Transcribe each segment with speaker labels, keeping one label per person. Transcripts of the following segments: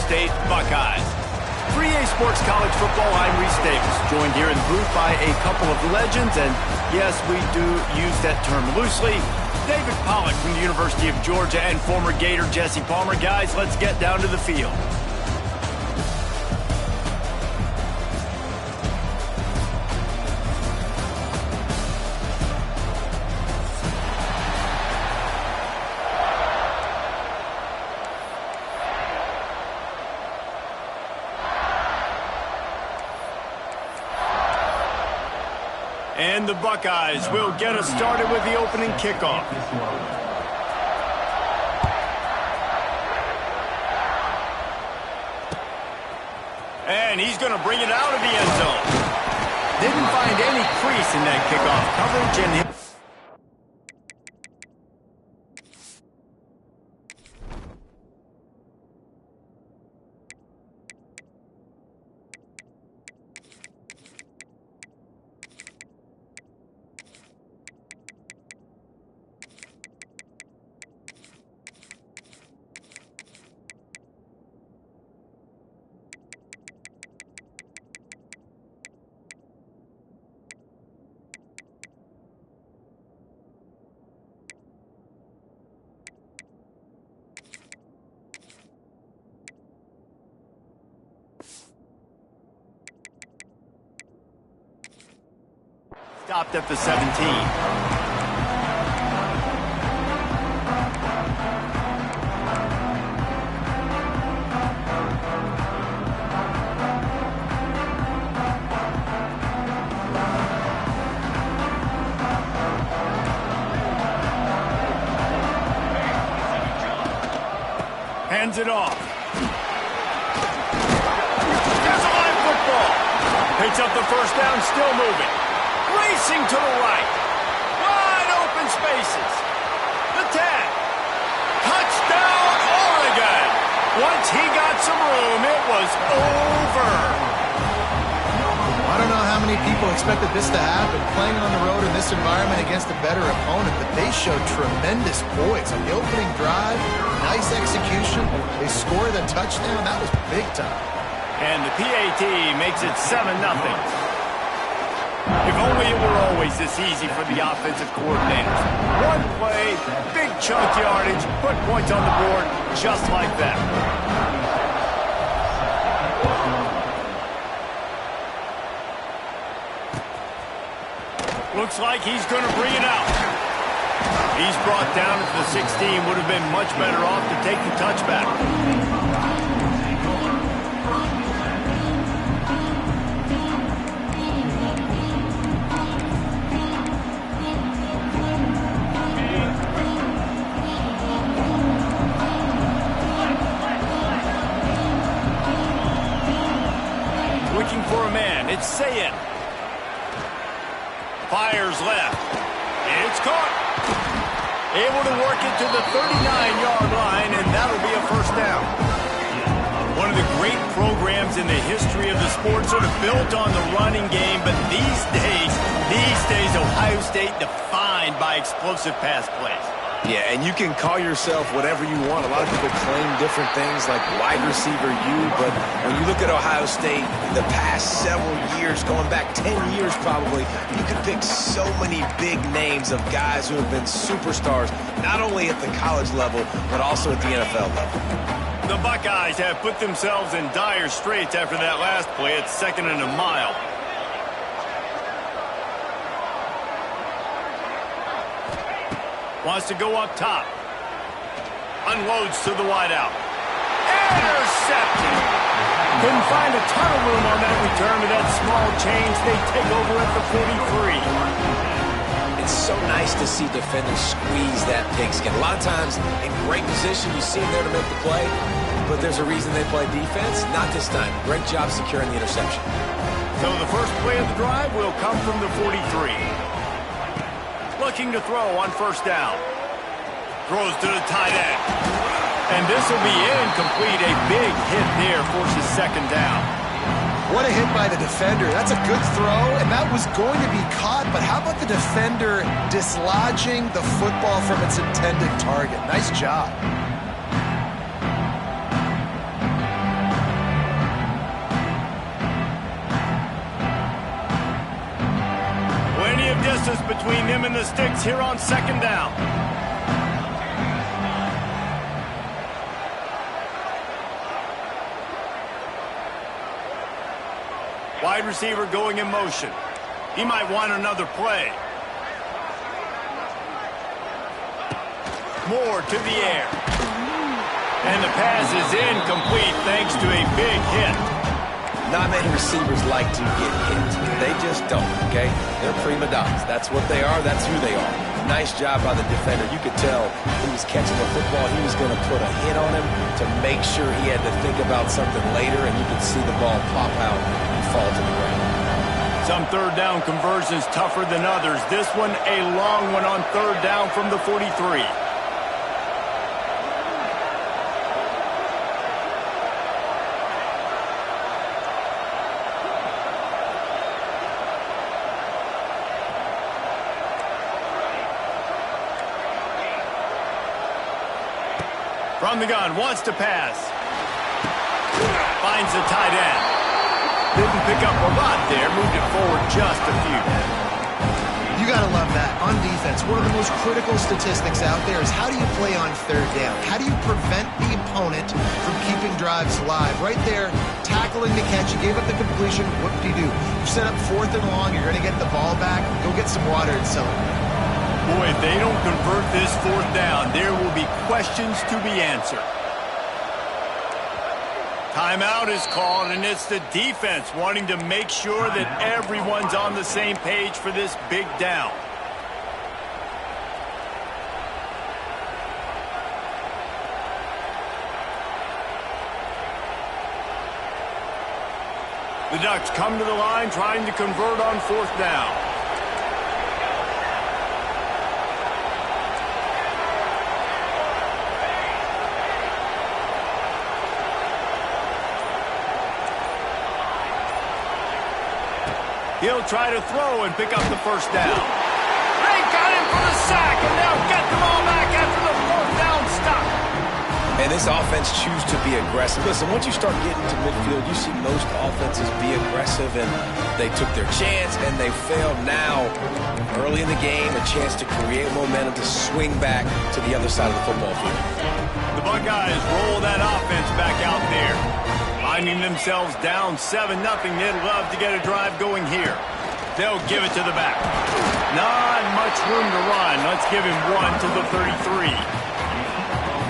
Speaker 1: State Buckeyes. For EA Sports College Football, I'm Reese Davis, joined here in the booth by a couple of legends, and yes, we do use that term loosely. David Pollack from the University of Georgia and former Gator Jesse Palmer. Guys, let's get down to the field. And the Buckeyes will get us started with the opening kickoff. And he's going to bring it out of the end zone. Didn't find any crease in that kickoff coverage, and stopped at the 17. Hands it off. There's a live football. Picks up the first down, still moving. Racing to the right. Wide open spaces. The 10. Touchdown, Oregon. Once he got some room, it was over.
Speaker 2: I don't know how many people expected this to happen, playing on the road in this environment against a better opponent, but they showed tremendous poise on the opening drive. Nice execution. They scored a touchdown. That was big time.
Speaker 1: And the PAT makes it 7-0. If only it were always this easy for the offensive coordinators. One play, big chunk yardage, put points on the board just like that. Looks like he's going to bring it out. He's brought down at the 16. Would have been much better off to take the touchback. Looking for a man. It's Sayin. Fires left. It's caught. Able to work it to the 39-yard line, and that'll be a first down. One of the great programs in the history of the sport, sort of built on the running game, but these days, Ohio State defined by explosive pass plays.
Speaker 3: Yeah, and you can call yourself whatever you want. A lot of people claim different things like wide receiver U, but when you look at Ohio State, the past several years, going back 10 years probably, you can pick so many big names of guys who have been superstars, not only at the college level, but also at the NFL level.
Speaker 1: The Buckeyes have put themselves in dire straits after that last play. It's 2nd and a mile. Wants to go up top. Unloads to the wideout. Intercepted. Couldn't find a ton of room on that return to that small change. They take over at the 43.
Speaker 3: It's so nice to see defenders squeeze that pigskin. A lot of times, in great position, you see them there to make the play, but there's a reason they play defense. Not this time. Great job securing the interception.
Speaker 1: So the first play of the drive will come from the 43. Looking to throw on first down. Throws to the tight end. And this will be incomplete. A big hit there forces second down.
Speaker 2: What a hit by the defender. That's a good throw, and that was going to be caught, but how about the defender dislodging the football from its intended target? Nice job.
Speaker 1: between them and the sticks here on second down. Wide receiver going in motion. He might want another play. More to the air. And the pass is incomplete thanks to a big hit.
Speaker 3: Not many receivers like to get hit. They just don't, okay? They're prima donnas. That's what they are. That's who they are. Nice job by the defender. You could tell he was catching the football. He was going to put a hit on him to make sure he had to think about something later, and you could see the ball pop out and fall to the ground.
Speaker 1: Some third down conversions tougher than others. This one a long one on third down from the 43. From the gun, wants to pass. Finds the tight end. Didn't pick up a lot there, moved it forward just a few.
Speaker 2: You got to love that. On defense, one of the most critical statistics out there is how do you play on third down? How do you prevent the opponent from keeping drives alive? Right there, tackling the catch. You gave up the completion. What do? You set up fourth and long. You're going to get the ball back. Go get some water and celebrate.
Speaker 1: Boy, if they don't convert this fourth down, there will be questions to be answered. Timeout is called, and it's the defense wanting to make sure that everyone's on the same page for this big down. The Ducks come to the line trying to convert on fourth down. He'll try to throw and pick up the first down. They got him for the sack, and they'll get the ball back after the fourth down stop.
Speaker 3: And this offense chooses to be aggressive. Listen, once you start getting to midfield, you see most offenses be aggressive, and they took their chance, and they failed now. Early in the game, a chance to create momentum to swing back to the other side of the football field.
Speaker 1: The Buckeyes roll that offense back out there. Finding themselves down 7-0, they'd love to get a drive going here. They'll give it to the back. Not much room to run. Let's give him one to the 33.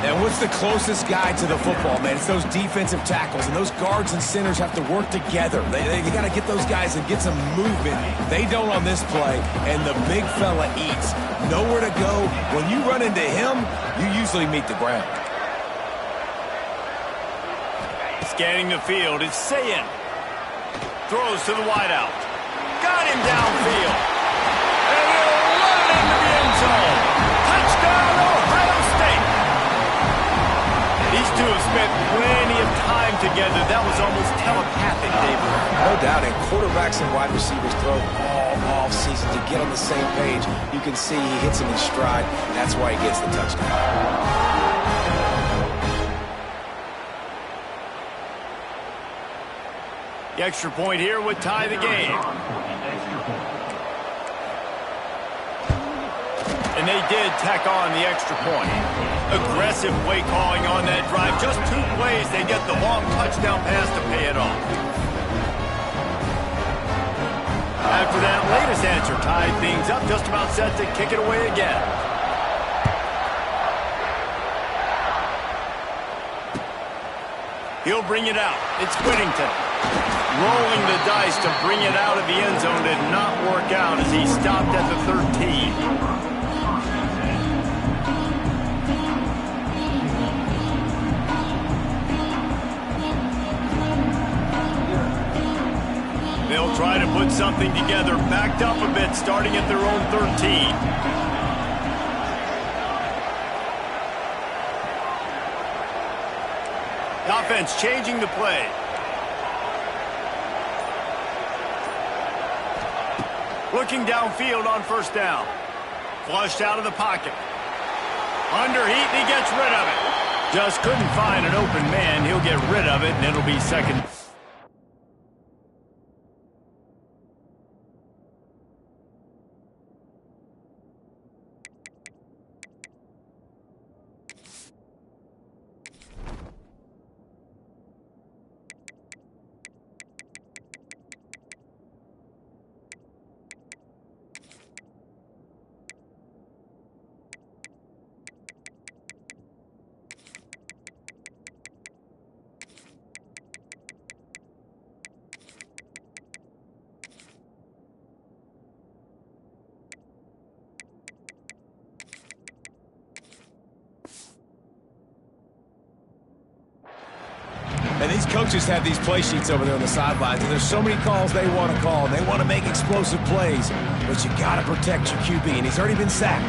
Speaker 3: And what's the closest guy to the football, man? It's those defensive tackles, and those guards and centers have to work together. They got to get those guys and get some movement. They don't on this play, and the big fella eats. Nowhere to go. When you run into him, you usually meet the ground.
Speaker 1: Scanning the field, it's Sayin. Throws to the wideout. Got him downfield. And he'll run it into the end zone. Touchdown, Ohio State. These two have spent plenty of time together. That was almost telepathic, David.
Speaker 3: No doubt, and quarterbacks and wide receivers throw all off season to get on the same page. You can see he hits him in stride. That's why he gets the touchdown.
Speaker 1: The extra point here would tie the game. And they did tack on the extra point. Aggressive play calling on that drive. Just 2 plays, they get the long touchdown pass to pay it off. After that latest answer tied things up, just about set to kick it away again. He'll bring it out. It's Whittington. Rolling the dice to bring it out of the end zone did not work out as he stopped at the 13. They'll try to put something together, backed up a bit, starting at their own 13. The offense changing the play. Looking downfield on first down. Flushed out of the pocket. Under heat, and he gets rid of it. Just couldn't find an open man. He'll get rid of it, and it'll be second.
Speaker 3: And these coaches have these play sheets over there on the sidelines, and there's so many calls they want to call, and they want to make explosive plays, but you got to protect your QB, and he's already been sacked.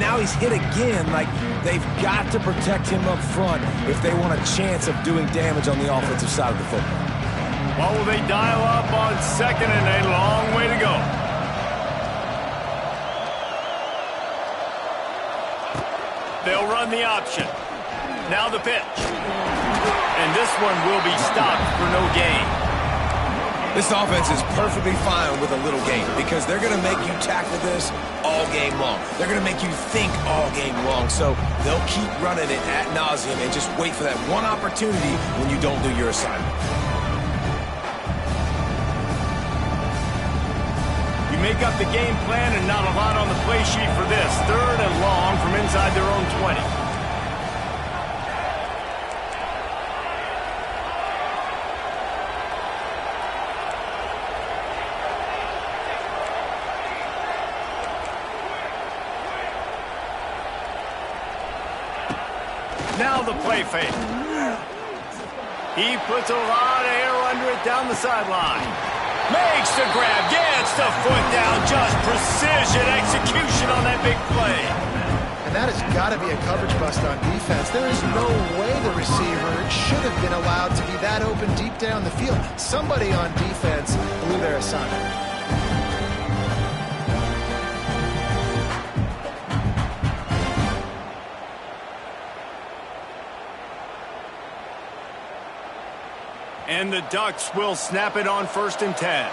Speaker 3: Now he's hit again. Like, they've got to protect him up front if they want a chance of doing damage on the offensive side of the football.
Speaker 1: What will they dial up on second and a long way to go? They'll run the option. Now the pitch. And this one will be stopped for no gain.
Speaker 3: This offense is perfectly fine with a little gain because they're going to make you tackle this all game long. They're going to make you think all game long. So they'll keep running it ad nauseum and just wait for that one opportunity when you don't do your assignment.
Speaker 1: You make up the game plan and not a lot on the play sheet for this. 3rd and long from inside their own 20. Now the play fake. He puts a lot of air under it down the sideline. Makes the grab, gets the foot down, just precision execution on that big play.
Speaker 2: And that has got to be a coverage bust on defense. There is no way the receiver should have been allowed to be that open deep down the field. Somebody on defense blew their assignment.
Speaker 1: And the Ducks will snap it on 1st and 10.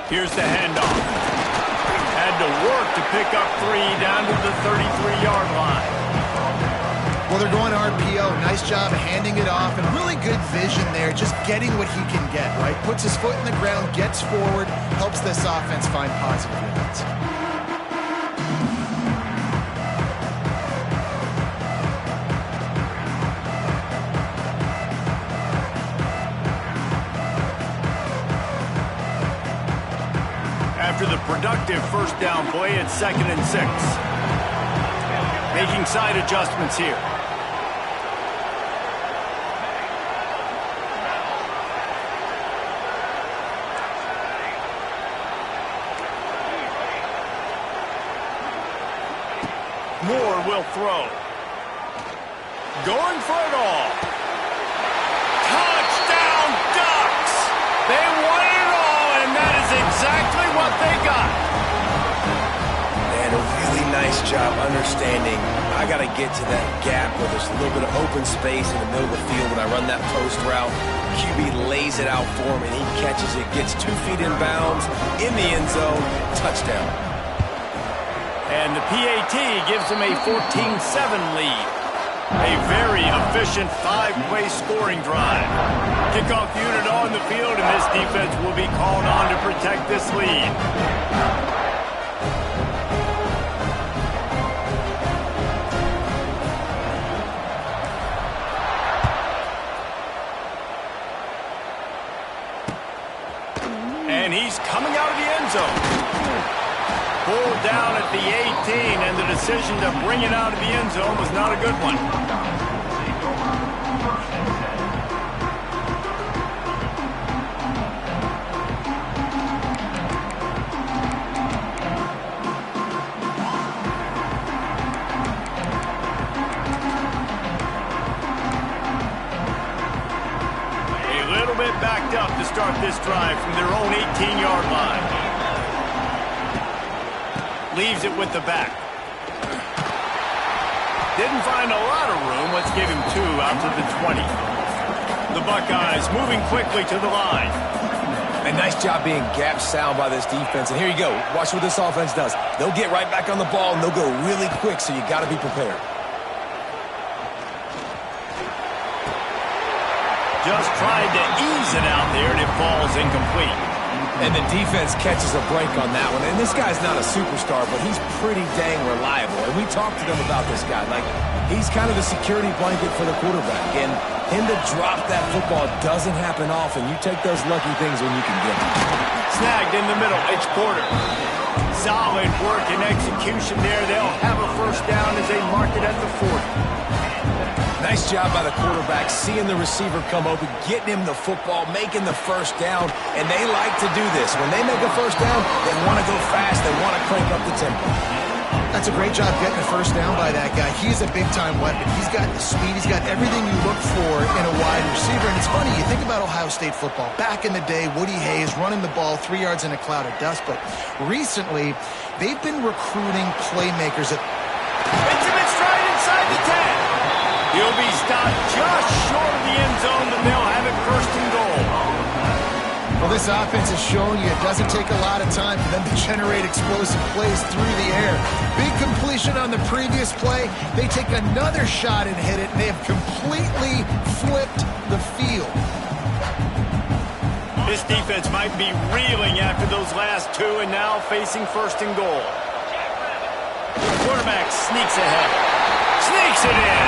Speaker 1: Here's the handoff. Had to work to pick up 3 down to the 33-yard line.
Speaker 2: Well, they're going RPO. Nice job handing it off, and really good vision there, just getting what he can get, right? Puts his foot in the ground, gets forward, helps this offense find positive yards.
Speaker 1: After the productive 1st down play, it's 2nd and 6. Making side adjustments here. Moore will throw. Going for it all. Touchdown, Ducks! They won it all, and that is exactly what they got.
Speaker 3: And a really nice job understanding I got to get to that gap where there's a little bit of open space in the middle of the field when I run that post route. QB lays it out for him, and he catches it, gets 2 feet in bounds, in the end zone, touchdown.
Speaker 1: And the PAT gives them a 14-7 lead. A very efficient 5-play scoring drive. Kickoff unit on the field, and this defense will be called on to protect this lead. And he's coming out of the end zone. Pulled down at the 18, and the decision to bring it out of the end zone was not a good one. A little bit backed up to start this drive from their own 18-yard line. Leaves it with the back. Didn't find a lot of room. Let's give him 2 out to the 20. The Buckeyes moving quickly to the line.
Speaker 3: A nice job being gap sound by this defense. And here you go. Watch what this offense does. They'll get right back on the ball, and they'll go really quick, so you got to be prepared.
Speaker 1: Just tried to ease it out there, and it falls incomplete.
Speaker 3: And the defense catches a break on that one. And this guy's not a superstar, but he's pretty dang reliable. And we talked to them about this guy. Like, he's kind of the security blanket for the quarterback. And him to drop that football doesn't happen often. You take those lucky things when you can get them.
Speaker 1: Snagged in the middle. It's Porter. Solid work and execution there. They'll have a first down as they mark it at the 40.
Speaker 3: Nice job by the quarterback, seeing the receiver come open, getting him the football, making the first down, and they like to do this. When they make a first down, they want to go fast, they want to crank up the tempo.
Speaker 2: That's a great job getting a first down by that guy. He's a big-time weapon. He's got the speed. He's got everything you look for in a wide receiver. And it's funny, you think about Ohio State football. Back in the day, Woody Hayes running the ball 3 yards in a cloud of dust. But recently, they've been recruiting playmakers at...
Speaker 1: Benjamin stride inside the 10. He'll be stopped just short of the end zone, but they'll have it first and goal.
Speaker 2: Well, this offense is showing you it doesn't take a lot of time for them to generate explosive plays through the air. Big completion on the previous play. They take another shot and hit it, and they have completely flipped the field.
Speaker 1: This defense might be reeling after those last two, and now facing first and goal. Quarterback sneaks ahead. Sneaks it in.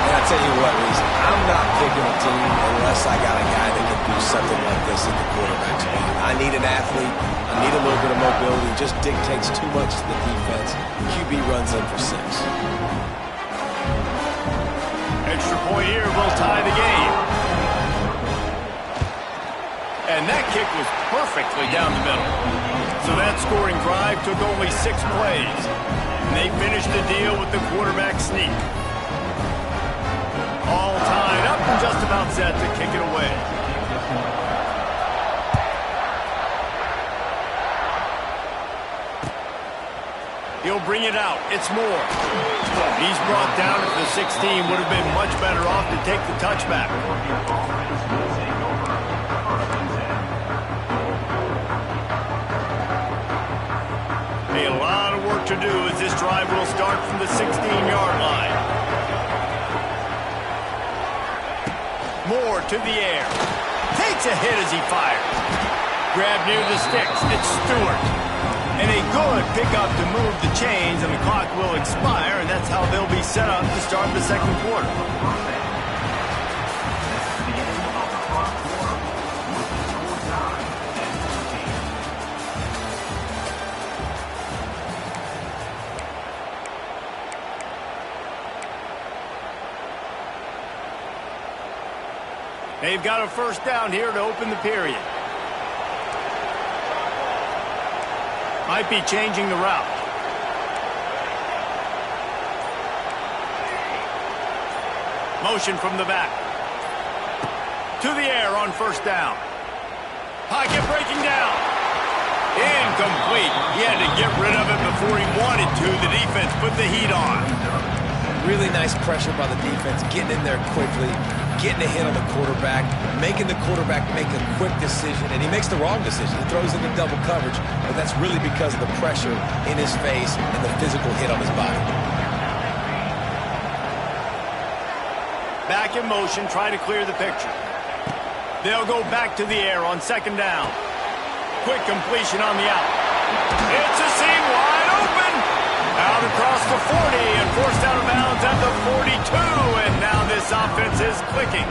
Speaker 3: And I'll tell you what, Reese, I'm not picking a team unless I got a guy that can do something like this at the quarterback spot. I need an athlete. I need a little bit of mobility. It just dictates too much to the defense. QB runs in for 6.
Speaker 1: Extra point here will tie the game. And that kick was perfectly down the middle. So that scoring drive took only 6 plays. And they finished the deal with the quarterback sneak. All tied up and just about set to kick it away. He'll bring it out. It's Moore. He's brought down at the 16. Would have been much better off to take the touchback. A lot of work to do as this drive will start from the 16-yard line. Moore to the air. Takes a hit as he fires. Grab near the sticks. It's Stewart. And a good pickup to move the chains, and the clock will expire, and that's how they'll be set up to start the second quarter. They've got a first down here to open the period. Might be changing the route. Motion from the back. To the air on first down. Pocket breaking down. Incomplete. He had to get rid of it before he wanted to. The defense put the heat on.
Speaker 3: Really nice pressure by the defense, getting in there quickly, getting a hit on the quarterback, making the quarterback make a quick decision, and he makes the wrong decision. He throws into double coverage, but that's really because of the pressure in his face and the physical hit on his body.
Speaker 1: Back in motion, try to clear the picture. They'll go back to the air on second down. Quick completion on the out. It's a seam wide open. Out across the 40 and forced out of bounds at the 42. And now this offense is clicking.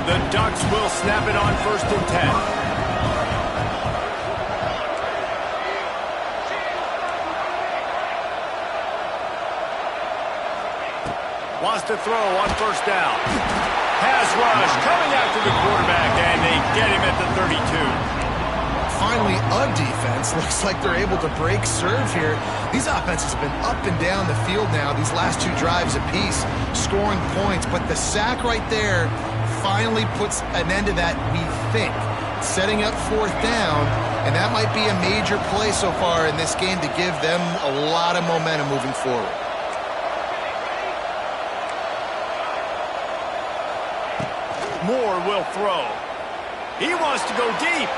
Speaker 1: The Ducks will snap it on first and 10. Wants to throw on first down. Pass rush coming after the quarterback, and they get him at the 32.
Speaker 2: Finally, a defense. Looks like they're able to break serve here. These offenses have been up and down the field now, these last 2 drives apiece, scoring points. But the sack right there finally puts an end to that, we think. Setting up fourth down, and that might be a major play so far in this game to give them a lot of momentum moving forward.
Speaker 1: Moore will throw. He wants to go deep.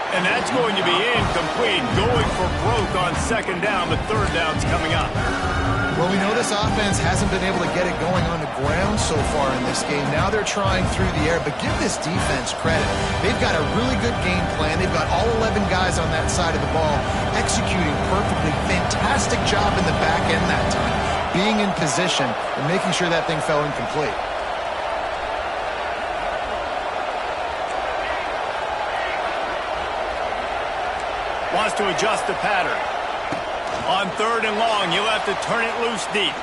Speaker 1: And that's going to be incomplete. Going for broke on second down, but third down's coming up.
Speaker 2: Well, we know this offense hasn't been able to get it going on the ground so far in this game. Now they're trying through the air, but give this defense credit. They've got a really good game plan. They've got all 11 guys on that side of the ball executing perfectly. Fantastic job in the back end that time, being in position and making sure that thing fell incomplete.
Speaker 1: has to adjust the pattern. On 3rd and long, he'll have to turn it loose deep.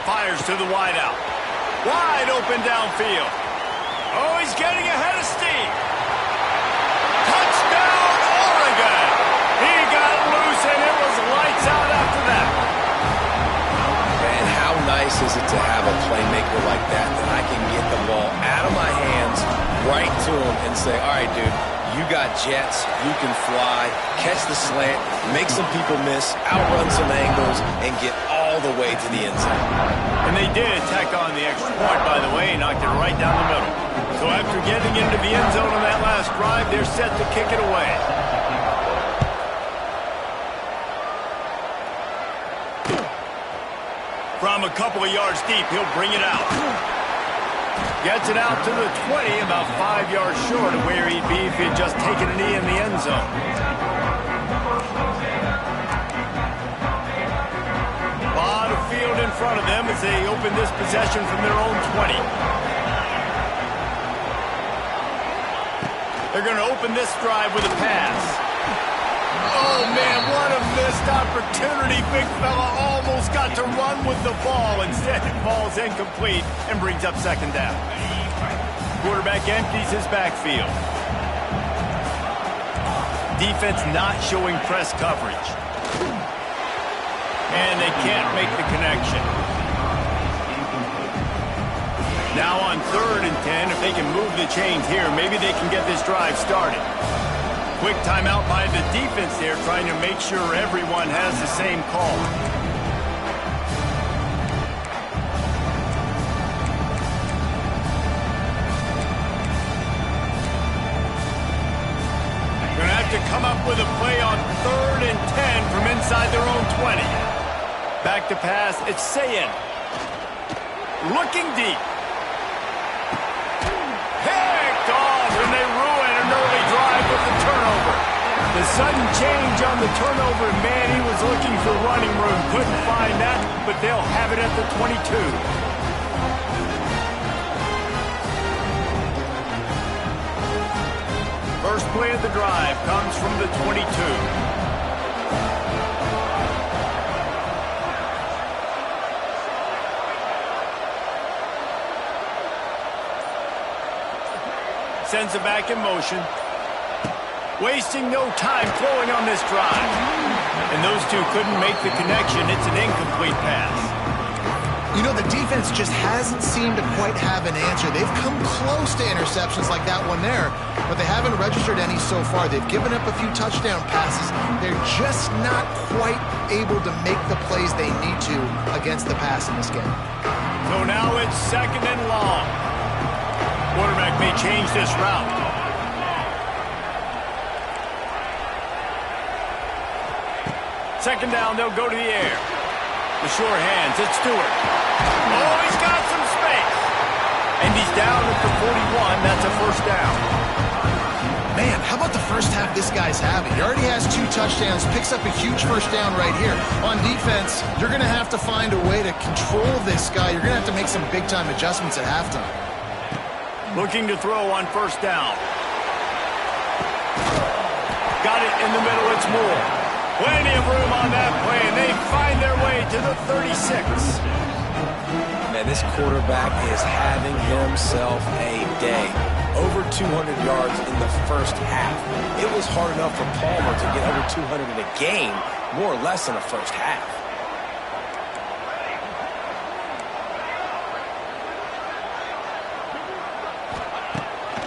Speaker 1: Fires to the wideout. Wide open downfield. Oh, he's getting ahead of steam. Touchdown, Oregon! He got loose, and it was lights out after that.
Speaker 3: Man, how nice is it to have a playmaker like that I can get the ball out of my hands right to him and say, all right, dude, you got jets, you can fly, catch the slant, make some people miss, outrun some angles, and get all the way to the end zone.
Speaker 1: And they did tack on the extra point, by the way, knocked it right down the middle. So after getting into the end zone on that last drive, they're set to kick it away. From a couple of yards deep, he'll bring it out. Gets it out to the 20, about 5 yards short of where he'd be if he had just taken a knee in the end zone. A lot of field in front of them as they open this possession from their own 20. They're going to open this drive with a pass. Oh, man, what a missed opportunity. Big fella almost got to run with the ball. Instead, it falls incomplete and brings up 2nd down. Quarterback empties his backfield. Defense not showing press coverage. And they can't make the connection. Now on 3rd and 10, if they can move the chains here, maybe they can get this drive started. Quick timeout by the defense there, trying to make sure everyone has the same call. Going to have to come up with a play on 3rd and 10 from inside their own 20. Back to pass, it's Sayin. Looking deep. Picked off, and they ruin an early drive with the turnover. The sudden change on the turnover, man, he was looking for running room. Couldn't find that, but they'll have it at the 22. First play of the drive comes from the 22. Sends it back in motion. Wasting no time throwing on this drive. And those two couldn't make the connection. It's an incomplete pass.
Speaker 2: You know, the defense just hasn't seemed to quite have an answer. They've come close to interceptions like that one there, but they haven't registered any so far. They've given up a few touchdown passes. They're just not quite able to make the plays they need to against the pass in this game.
Speaker 1: So now it's 2nd and long. Quarterback may change this route. Second down, they'll go to the air. The sure hands, it's Stewart. Oh, he's got some space. And he's down at the 41. That's a 1st down.
Speaker 2: Man, how about the first half this guy's having? He already has 2 touchdowns, picks up a huge 1st down right here. On defense, you're going to have to find a way to control this guy. You're going to have to make some big-time adjustments at halftime.
Speaker 1: Looking to throw on 1st down. Got it in the middle, it's Moore. Plenty of room on that play, and they find their way to the 36.
Speaker 3: Man, this quarterback is having himself a day. Over 200 yards in the first half. It was hard enough for Palmer to get over 200 in a game, more or less in the first half.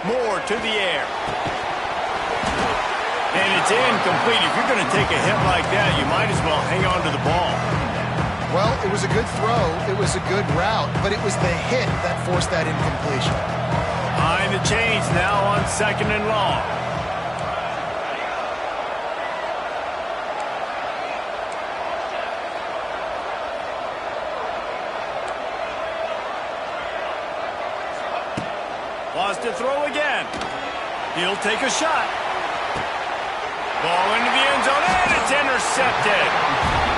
Speaker 1: Moore to the air. And it's incomplete. If you're going to take a hit like that, you might as well hang on to the ball.
Speaker 2: Well, it was a good throw. It was a good route, but it was the hit that forced that incompletion.
Speaker 1: Behind the chains now on 2nd and long. Lost to throw again. He'll take a shot. Ball into the end zone, and it's intercepted.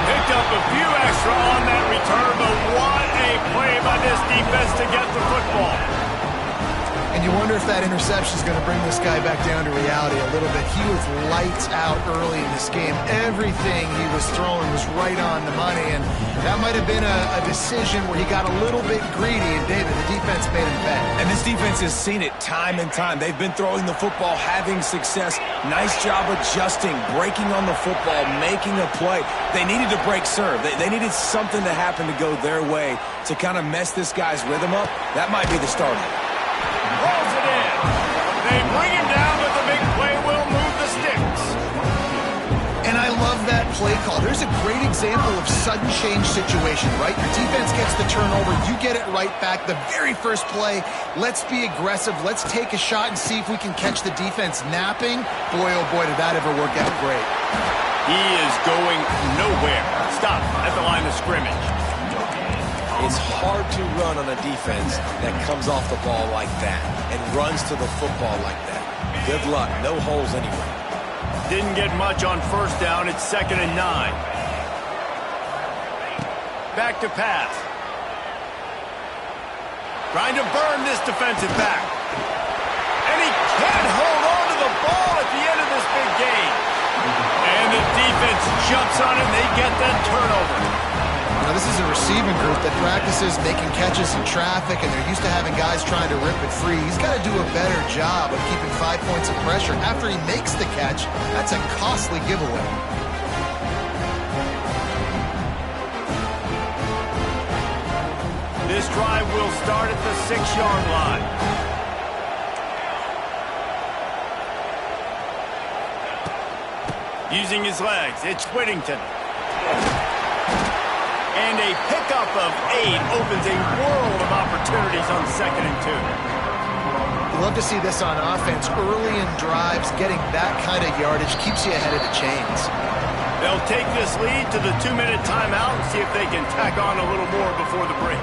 Speaker 1: Picked up a few extra on that return, but what a play by this defense to get the football.
Speaker 2: And And you wonder if that interception is going to bring this guy back down to reality a little bit. He was lights out early in this game. Everything he was throwing was right on the money, and that might have been a decision where he got a little bit greedy, and David, the defense made him pay.
Speaker 3: And this defense has seen it time and time. They've been throwing the football, having success. Nice job adjusting, breaking on the football, making a play. They needed to break serve. They needed something to happen to go their way to kind of mess this guy's rhythm up. That might be the start of it.
Speaker 1: Rolls it in. They bring him down, but the big play will move the sticks.
Speaker 2: And I love that play call. There's a great example of sudden change situation, right? Your defense gets the turnover. You get it right back. The very first play, let's be aggressive. Let's take a shot and see if we can catch the defense napping. Boy, oh boy, did that ever work out great.
Speaker 1: He is going nowhere. Stop at the line of scrimmage.
Speaker 3: It's hard to run on a defense that comes off the ball like that and runs to the football like that. Good luck. No holes anywhere.
Speaker 1: Didn't get much on first down. It's 2nd and 9. Back to pass. Trying to burn this defensive back. And he can't hold on to the ball at the end of this big game. And the defense jumps on it, and they get that turnover.
Speaker 2: Now, this is a receiving group that practices making catches in traffic, and they're used to having guys trying to rip it free. He's got to do a better job of keeping 5 points of pressure. After he makes the catch, that's a costly giveaway.
Speaker 1: This drive will start at the 6-yard line. Using his legs, it's Whittington. And a pickup of 8 opens a world of opportunities on 2nd and 2.
Speaker 2: You love to see this on offense. Early in drives, getting that kind of yardage keeps you ahead of the chains.
Speaker 1: They'll take this lead to the 2-minute timeout and see if they can tack on a little more before the break.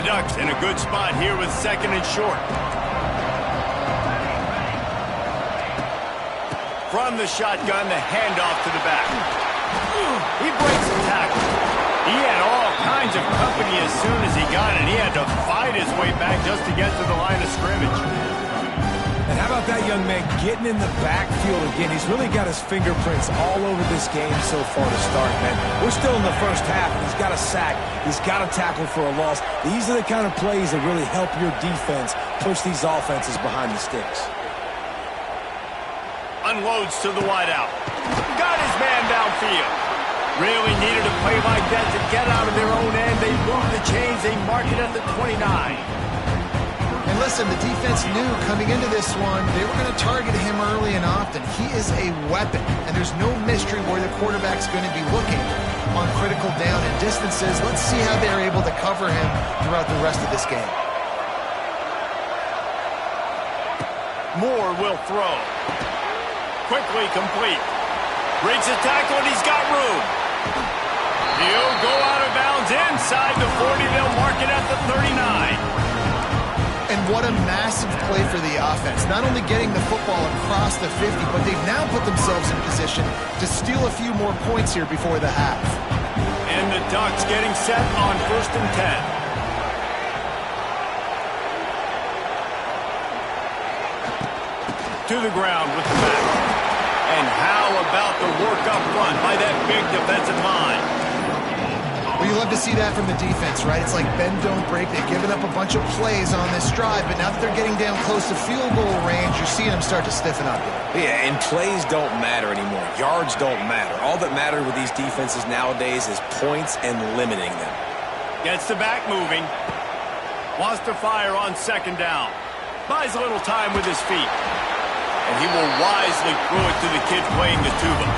Speaker 1: Ducks in a good spot here with 2nd and short. From the shotgun, the handoff to the back. He breaks the tackle. He had all kinds of company as soon as he got it. He had to fight his way back just to get to the line of scrimmage.
Speaker 3: And how about that young man getting in the backfield again? He's really got his fingerprints all over this game so far to start, man. We're still in the first half, and he's got a sack. He's got a tackle for a loss. These are the kind of plays that really help your defense push these offenses behind the sticks.
Speaker 1: Unloads to the wideout. Got his man downfield. Really needed a play like that to get out of their own end. They move the chains. They mark it at the 29.
Speaker 2: And listen, the defense knew coming into this one, they were going to target him early and often. He is a weapon, and there's no mystery where the quarterback's going to be looking on critical down and distances. Let's see how they're able to cover him throughout the rest of this game.
Speaker 1: Moore will throw. Quickly complete. Breaks a tackle, and he's got room. He'll go out of bounds inside the 40. They'll mark it at the 39.
Speaker 2: And what a massive play for the offense. Not only getting the football across the 50, but they've now put themselves in position to steal a few more points here before the half.
Speaker 1: And the Ducks getting set on 1st and 10. To the ground with the back. And how about the work up front by that big defensive line?
Speaker 2: Well, you love to see that from the defense, right? It's like bend, don't break. They've given up a bunch of plays on this drive, but now that they're getting down close to field goal range, you're seeing them start to stiffen up.
Speaker 3: Yeah, and plays don't matter anymore. Yards don't matter. All that matters with these defenses nowadays is points and limiting them.
Speaker 1: Gets the back moving. Wants to fire on 2nd down. Buys a little time with his feet. And he will wisely throw it to the kid playing the tuba.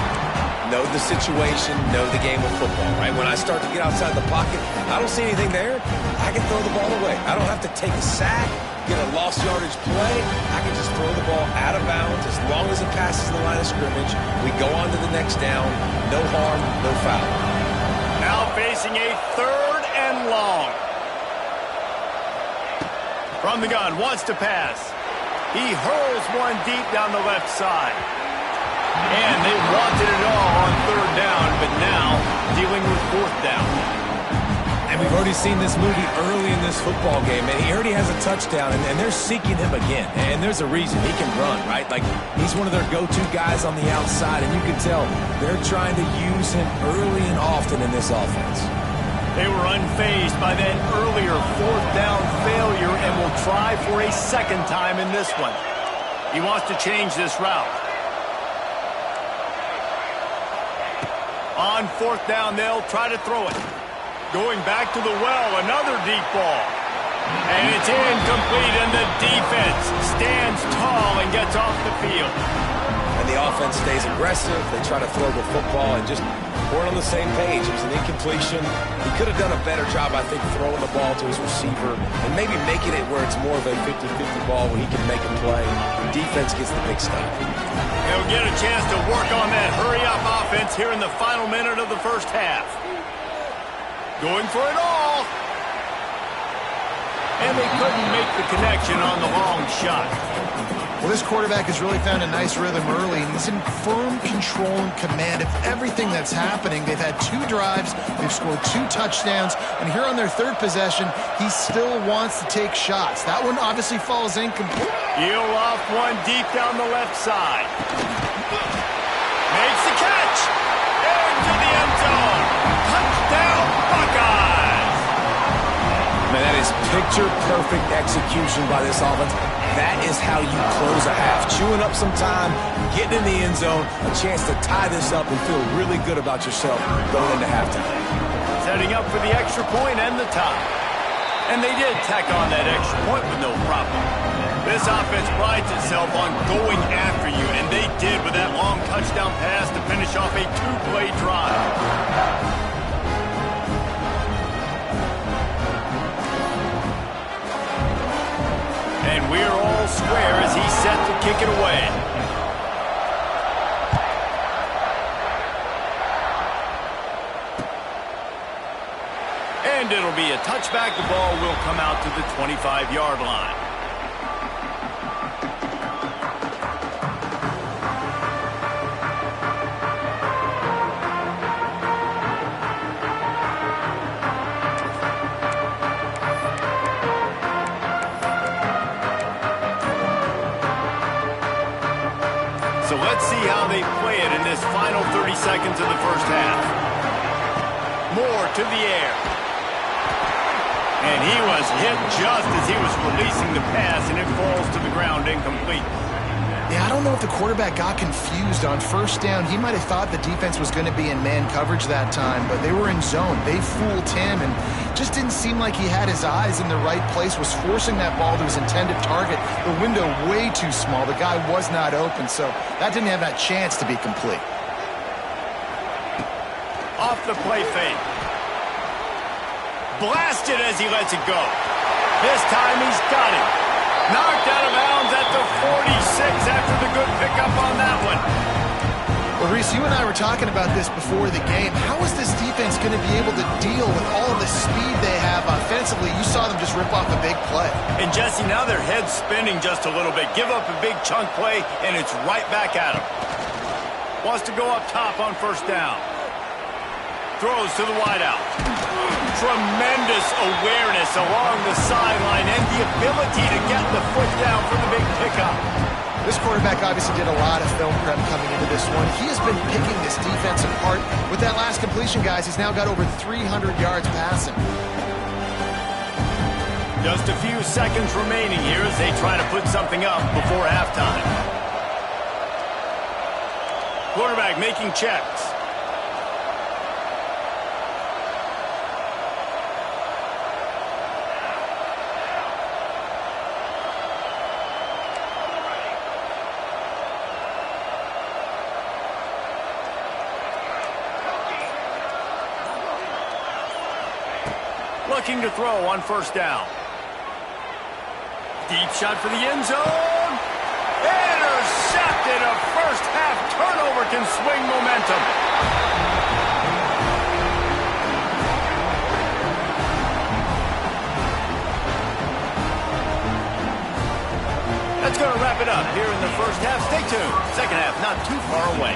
Speaker 3: Know the situation, know the game of football, right? When I start to get outside the pocket, I don't see anything there, I can throw the ball away. I don't have to take a sack, get a lost yardage play. I can just throw the ball out of bounds as long as it passes the line of scrimmage. We go on to the next down. No harm, no foul.
Speaker 1: Now facing a 3rd and long. From the gun, wants to pass. He hurls one deep down the left side. And they wanted it all on third down, but now dealing with fourth down.
Speaker 3: And we've already seen this movie early in this football game, and he already has a touchdown, and they're seeking him again. And there's a reason. He can run, right? Like, he's one of their go-to guys on the outside, and you can tell they're trying to use him early and often in this offense.
Speaker 1: They were unfazed by that earlier fourth down failure and will try for a second time in this one. He wants to change this route. On fourth down, they'll try to throw it. Going back to the well, another deep ball. And it's incomplete, and the defense stands tall and gets off the field.
Speaker 3: And the offense stays aggressive. They try to throw the football and just weren't on the same page. It was an incompletion. He could have done a better job, I think, throwing the ball to his receiver and maybe making it where it's more of a 50-50 ball where he can make a play. Defense gets the big stop.
Speaker 1: They'll get a chance to work on that hurry-up offense here in the final minute of the first half. Going for it all. And they couldn't make the connection on the long shot.
Speaker 2: Well, this quarterback has really found a nice rhythm early, and he's in firm control and command of everything that's happening. They've had 2 drives, they've scored 2 touchdowns, and here on their third possession, he still wants to take shots. That one obviously falls incomplete.
Speaker 1: Heel off one deep down the left side. Makes the catch. Into the end zone. Touchdown, Buckeyes.
Speaker 3: Man, that is picture-perfect execution by this offense. That is how you close a half. Chewing up some time, getting in the end zone, a chance to tie this up and feel really good about yourself going into halftime.
Speaker 1: Setting up for the extra point and the tie. And they did tack on that extra point with no problem. This offense prides itself on going after you, and they did with that long touchdown pass to finish off a 2-play drive. And we're all square as he's set to kick it away. And it'll be a touchback. The ball will come out to the 25-yard line. So let's see how they play it in this final 30 seconds of the first half. Moore to the air. And he was hit just as he was releasing the pass, and it falls to the ground incomplete.
Speaker 2: Yeah, I don't know if the quarterback got confused on first down. He might have thought the defense was going to be in man coverage that time, but they were in zone. They fooled him and just didn't seem like he had his eyes in the right place, was forcing that ball to his intended target. The window way too small. The guy was not open, so that didn't have that chance to be complete.
Speaker 1: Off the play fake. Blasted as he lets it go. This time he's got it. Knocked out of bounds at the 46 after the good pickup on that one.
Speaker 2: Well, Reese, you and I were talking about this before the game. How is this defense going to be able to deal with all of the speed they have offensively? You saw them just rip off a big play.
Speaker 1: And, Jesse, now their head's spinning just a little bit. Give up a big chunk play, and it's right back at them. Wants to go up top on first down. Throws to the wideout. Tremendous awareness along the sideline and the ability to get the foot down for the big pickup.
Speaker 2: This quarterback obviously did a lot of film prep coming into this one. He has been picking this defense apart. With that last completion, guys, he's now got over 300 yards passing.
Speaker 1: Just a few seconds remaining here as they try to put something up before halftime. Quarterback making checks. Looking to throw on first down. Deep shot for the end zone. Intercepted. A first half turnover can swing momentum. That's going to wrap it up here in the first half. Stay tuned. Second half not too far away.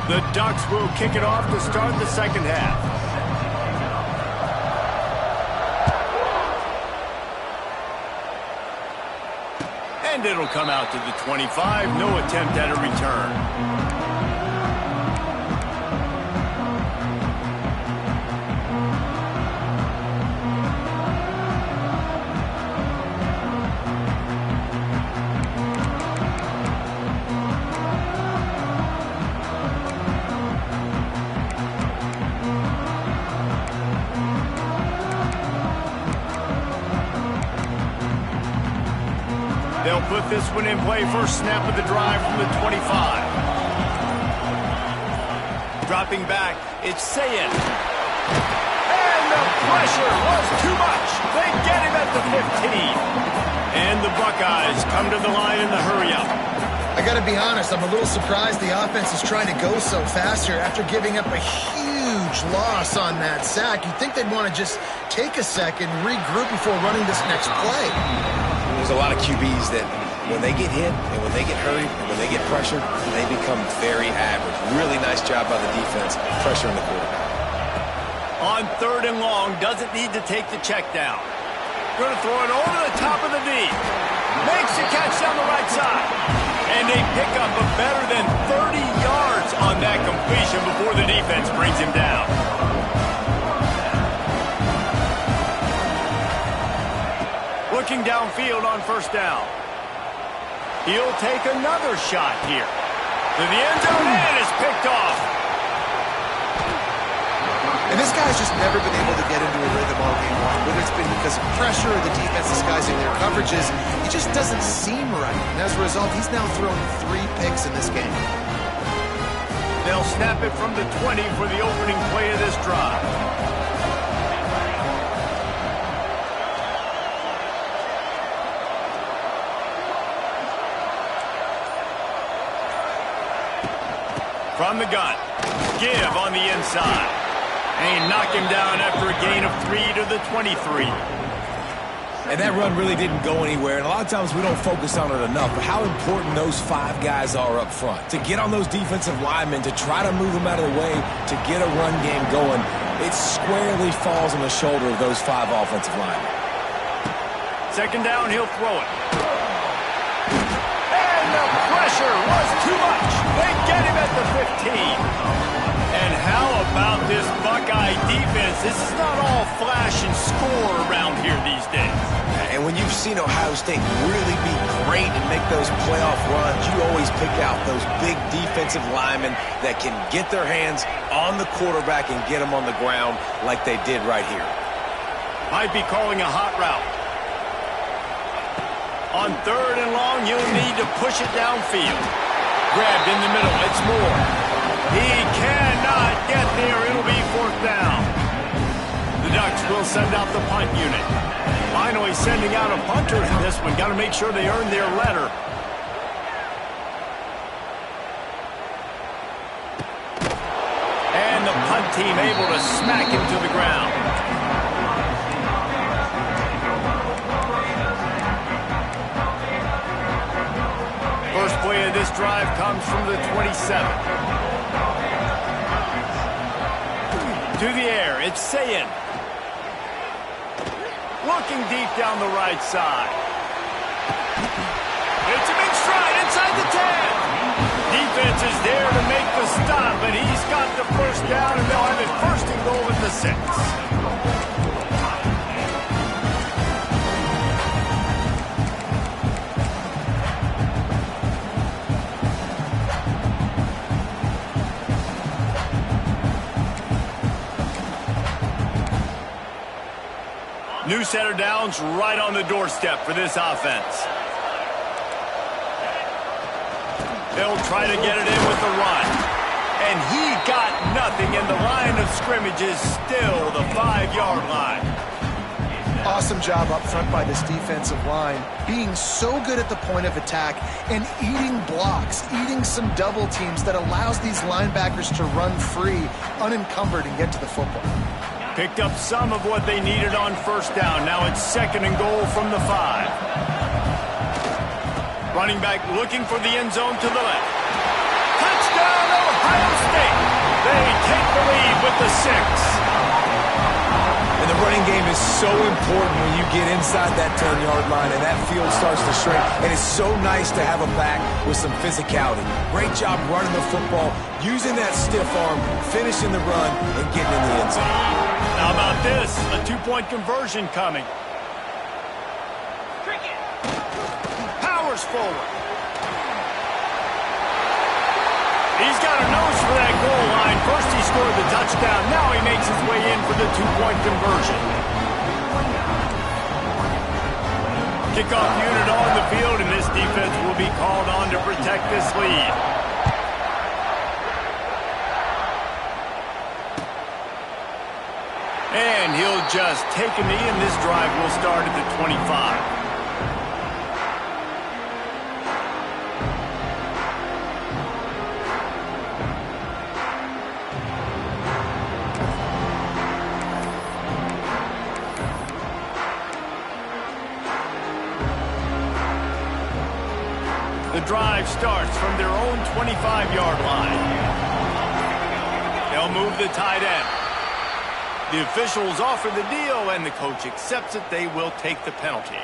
Speaker 1: The Ducks will kick it off to start the second half. And it'll come out to the 25. No attempt at a return. They'll put this one in play. First snap of the drive from the 25. Dropping back, it's Sayin. And the pressure was too much. They get him at the 15. And the Buckeyes come to the line in the hurry-up.
Speaker 2: I got to be honest, I'm a little surprised the offense is trying to go so fast here after giving up a huge loss on that sack. You'd think they'd want to just take a second, regroup before running this next play.
Speaker 3: There's a lot of QBs that when they get hit and when they get hurried and when they get pressured, they become very average. Really nice job by the defense, pressuring the quarterback.
Speaker 1: On third and long, doesn't need to take the check down. Going to throw it over the top of the knee. Makes the catch down the right side. And they pick up a better than 30 yards on that completion before the defense brings him down. Looking downfield on first down. He'll take another shot here. To the end zone, and is picked off.
Speaker 2: And this guy's just never been able to get into a rhythm all game long. Whether it's been because of pressure or the defense disguising their coverages, he just doesn't seem right. And as a result, he's now thrown 3 picks in this game.
Speaker 1: They'll snap it from the 20 for the opening play of this drive. From the gun, give on the inside. And he knocked him down after a gain of 3 to the 23.
Speaker 3: And that run really didn't go anywhere. And a lot of times we don't focus on it enough. But how important those 5 guys are up front. To get on those defensive linemen, to try to move them out of the way, to get a run game going, it squarely falls on the shoulder of those 5 offensive linemen.
Speaker 1: Second down, he'll throw it. And the pressure was too much. They get him at the 15. And how about this Buckeye defense? This is not all flash and score around here these days.
Speaker 3: And when you've seen Ohio State really be great and make those playoff runs, you always pick out those big defensive linemen that can get their hands on the quarterback and get him on the ground like they did right here.
Speaker 1: Might be calling a hot route. On third and long, you'll need to push it downfield. Grabbed in the middle, it's Moore. He cannot get there. It'll be fourth down. The Ducks will send out the punt unit. Finally sending out a punter in this one. Got to make sure they earn their letter. And the punt team able to smack him to the ground. First play of this drive comes from the 27. To the air, it's Sayin. Looking deep down the right side. It's a big stride inside the 10. Defense is there to make the stop, but he's got the first down, and they'll have it first and goal at the 6. New set of downs right on the doorstep for this offense. They'll try to get it in with the run. And he got nothing, and the line of scrimmage is still the 5-yard line.
Speaker 2: Awesome job up front by this defensive line, being so good at the point of attack and eating blocks, eating some double teams that allows these linebackers to run free, unencumbered, and get to the football.
Speaker 1: Picked up some of what they needed on first down. Now it's 2nd and goal from the 5. Running back looking for the end zone to the left. Touchdown, Ohio State! They take the lead with the 6.
Speaker 3: And the running game is so important when you get inside that 10-yard line and that field starts to shrink. And it's so nice to have a back with some physicality. Great job running the football, using that stiff arm, finishing the run, and getting in the end zone.
Speaker 1: How about this? A 2-point conversion coming. Powers forward. He's got a nose for that goal line. First he scored the touchdown. Now he makes his way in for the 2-point conversion. Kickoff unit on the field, and this defense will be called on to protect this lead. And he'll just take a knee, and this drive will start at the 25. The drive starts from their own 25-yard line. They'll move the tight end. The officials offer the deal, and the coach accepts it. They will take the penalty.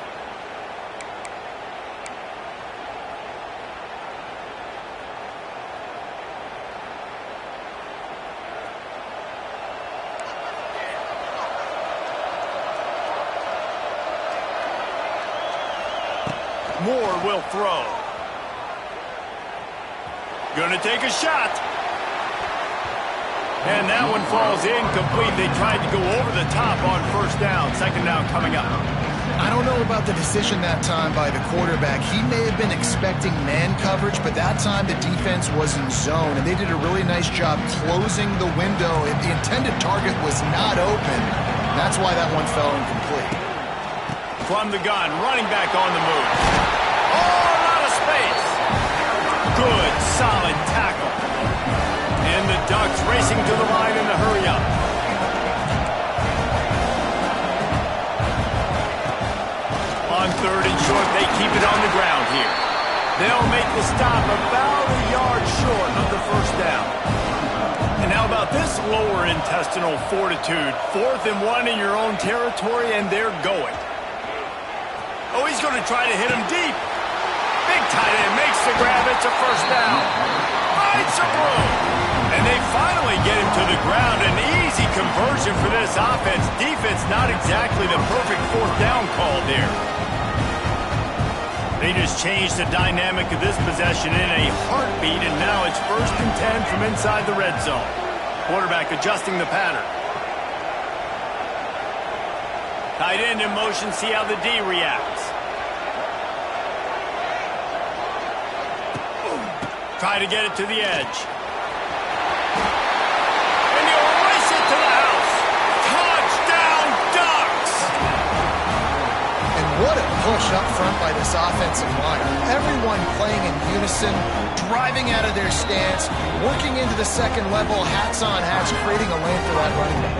Speaker 1: Moore will throw. Gonna take a shot. And that one falls incomplete. They tried to go over the top on first down. 2nd down coming up.
Speaker 2: I don't know about the decision that time by the quarterback. He may have been expecting man coverage, but that time the defense was in zone, and they did a really nice job closing the window. The intended target was not open. That's why that one fell incomplete.
Speaker 1: From the gun, running back on the move. Oh, a lot of space. Good, solid tackle. And the Ducks racing to the line in the hurry-up. On 3rd and short, they keep it on the ground here. They'll make the stop about a yard short of the first down. And how about this lower intestinal fortitude? 4th and 1 in your own territory, and they're going. Oh, he's going to try to hit him deep. Big tight end makes the grab. It's a first down. Finds some room. And they finally get him to the ground. An easy conversion for this offense. Defense not exactly the perfect 4th down call there. They just changed the dynamic of this possession in a heartbeat, and now it's 1st and 10 from inside the red zone. Quarterback adjusting the pattern. Tight end in motion, see how the D reacts. Try to get it to the edge. And he'll race it to the house. Touchdown, Ducks!
Speaker 2: And what a push up front by this offensive line. Everyone playing in unison, driving out of their stance, working into the 2nd level, hats on hats, creating a lane for that running back.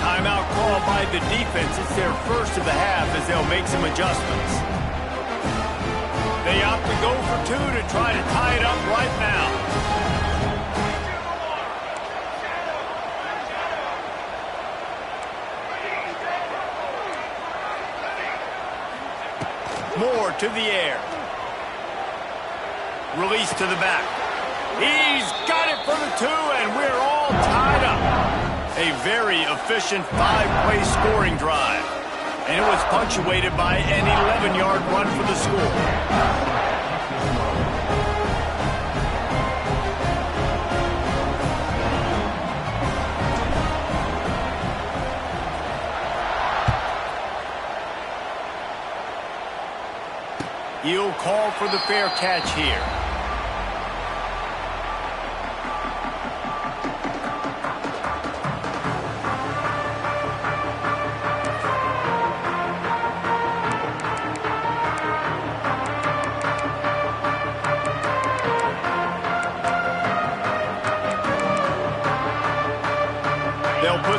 Speaker 1: Timeout call by the defense. It's their first of the half as they'll make some adjustments. They opt to go for 2 to try to tie it up right now. Moore to the air. Release to the back. He's got it for the 2, and we're all tied up. A very efficient 5-play scoring drive. And it was punctuated by an 11-yard run for the score. He'll call for the fair catch here.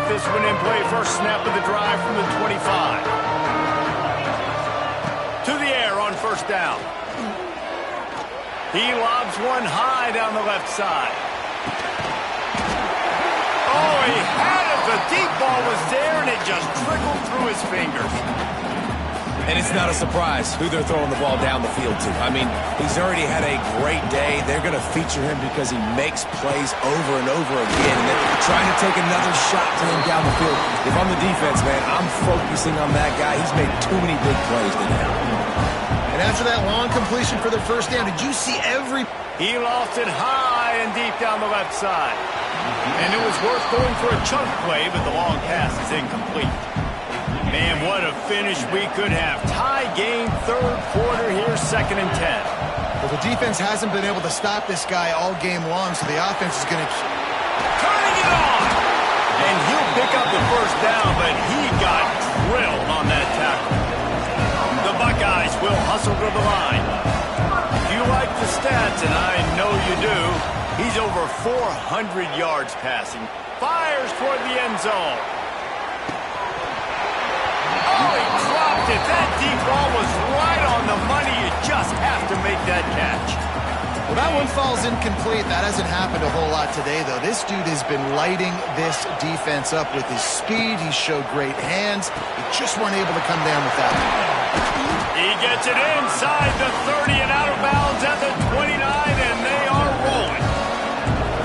Speaker 1: this one in play. First snap of the drive from the 25. To the air on first down. He lobs one high down the left side. Oh, he had it. The deep ball was there, and it just trickled through his fingers.
Speaker 3: And it's not a surprise who they're throwing the ball down the field to. I mean, he's already had a great day. They're going to feature him because he makes plays over and over again. And they're trying to take another shot to him down the field. If I'm the defense, man, I'm focusing on that guy. He's made too many big plays today.
Speaker 2: And after that long completion for the first down, did you see every...
Speaker 1: He lost it high and deep down the left side. And it was worth going for a chunk play, but the long pass is incomplete. Man, what a finish we could have. Tie game, third quarter here, 2nd and 10.
Speaker 2: Well, the defense hasn't been able to stop this guy all game long, so the offense is going to...
Speaker 1: Turning it on! And he'll pick up the first down, but he got drilled on that tackle. The Buckeyes will hustle to the line. If you like the stats, and I know you do, he's over 400 yards passing. Fires toward the end zone. Oh, he dropped it. That deep ball was right on the money. You just have to make that catch.
Speaker 2: Well, that one falls incomplete. That hasn't happened a whole lot today, though. This dude has been lighting this defense up with his speed. He showed great hands. He just weren't able to come down with that one.
Speaker 1: He gets it inside the 30 and out of bounds at the 29, and they are rolling.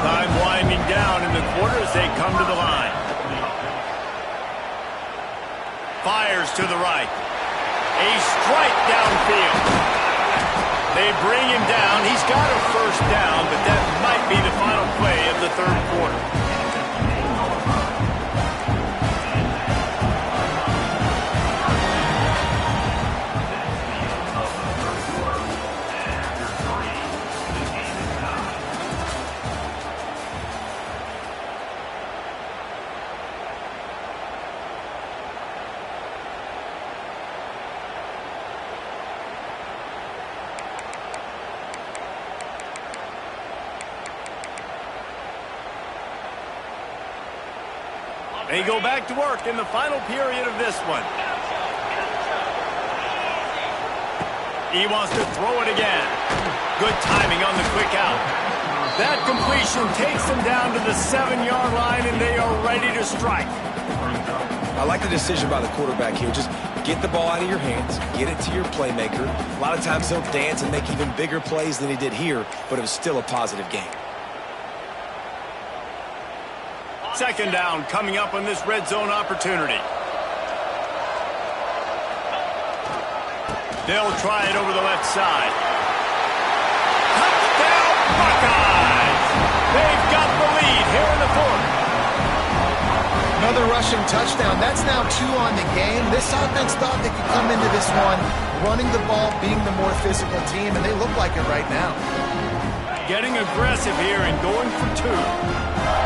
Speaker 1: Time winding down in the quarter as they come to the line. Fires to the right. A strike downfield. They bring him down. He's got a first down, but that might be the final play of the third quarter. They go back to work in the final period of this one. He wants to throw it again. Good timing on the quick out. That completion takes them down to the 7-yard line, and they are ready to strike.
Speaker 3: I like the decision by the quarterback here. Just get the ball out of your hands, get it to your playmaker. A lot of times he'll dance and make even bigger plays than he did here, but it was still a positive game.
Speaker 1: 2nd down coming up on this red zone opportunity. They'll try it over the left side. Touchdown Buckeyes! They've got the lead here in the fourth.
Speaker 2: Another rushing touchdown. That's now 2 on the game. This offense thought they could come into this one running the ball, being the more physical team, and they look like it right now.
Speaker 1: Getting aggressive here and going for 2.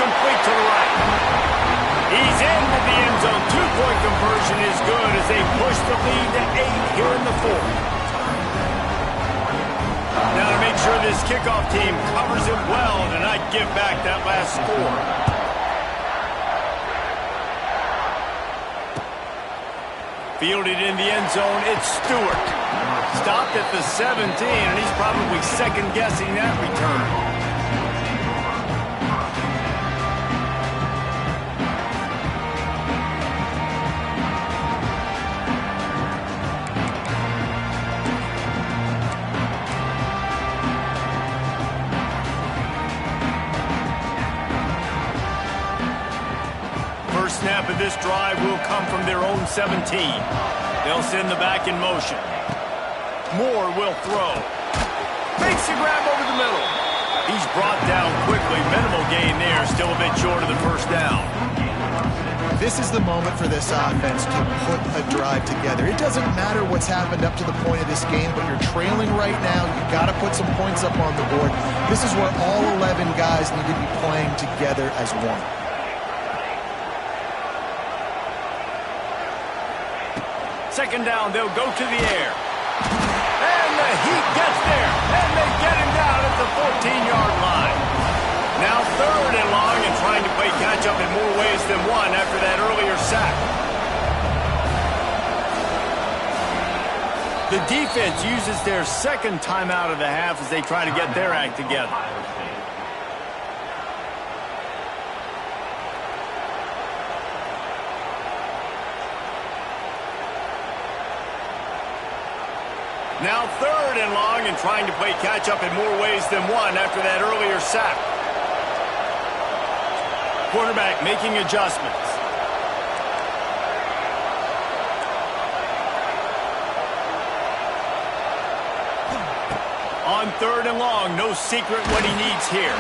Speaker 1: Complete to the right. He's into the end zone. 2-point conversion is good as they push the lead to 8 here in the fourth. Now to make sure this kickoff team covers it well and not give back that last score. Fielded in the end zone, it's Stewart. Stopped at the 17, and he's probably second-guessing that return. Snap of this drive will come from their own 17. They'll send the back in motion. Moore will throw. Makes a grab over the middle. He's brought down quickly. Minimal gain there. Still a bit short of the first down.
Speaker 2: This is the moment for this offense to put a drive together. It doesn't matter what's happened up to the point of this game, but you're trailing right now. You've got to put some points up on the board. This is where all 11 guys need to be playing together as one.
Speaker 1: Second down, they'll go to the air. And the heat gets there, and they get him down at the 14-yard line. Now 3rd and long and trying to play catch-up in more ways than one after that earlier sack. The defense uses their 2nd timeout of the half as they try to get their act together. Now 3rd and long and trying to play catch-up in more ways than one after that earlier sack. Quarterback making adjustments. On 3rd and long, no secret what he needs here.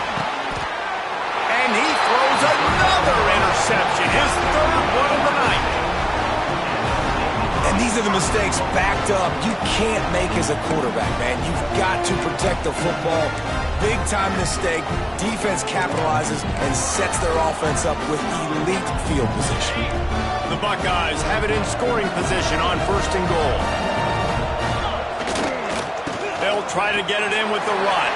Speaker 1: And he throws another interception, his 3rd one of the night.
Speaker 3: And these are the mistakes backed up you can't make as a quarterback, man. You've got to protect the football. Big-time mistake. Defense capitalizes and sets their offense up with elite field position.
Speaker 1: The Buckeyes have it in scoring position on 1st and goal. They'll try to get it in with the run.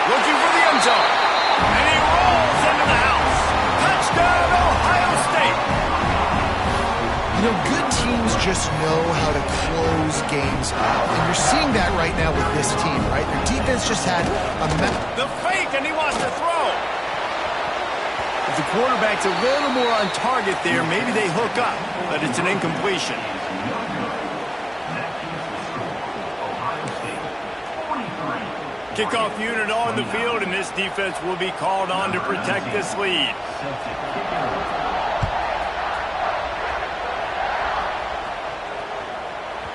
Speaker 1: Looking for the end zone. And he rolls into the house. Touchdown, Ohio State.
Speaker 2: You know, good teams just know how to close games out. And you're seeing that right now with this team, right? Their defense just had
Speaker 1: the fake, and he wants to throw. If the quarterback's a little more on target there, maybe they hook up, but it's an incompletion. Kickoff unit on the field, and this defense will be called on to protect this lead.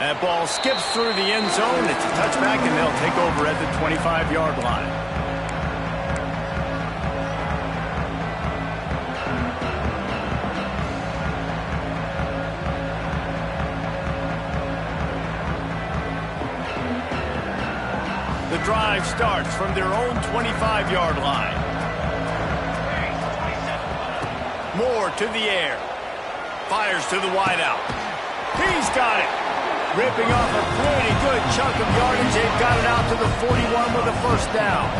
Speaker 1: That ball skips through the end zone. It's a touchback, and they'll take over at the 25-yard line. The drive starts from their own 25-yard line. Moore to the air. Fires to the wideout. He's got it. Ripping off a pretty good chunk of yardage. They've got it out to the 41 with a 1st down.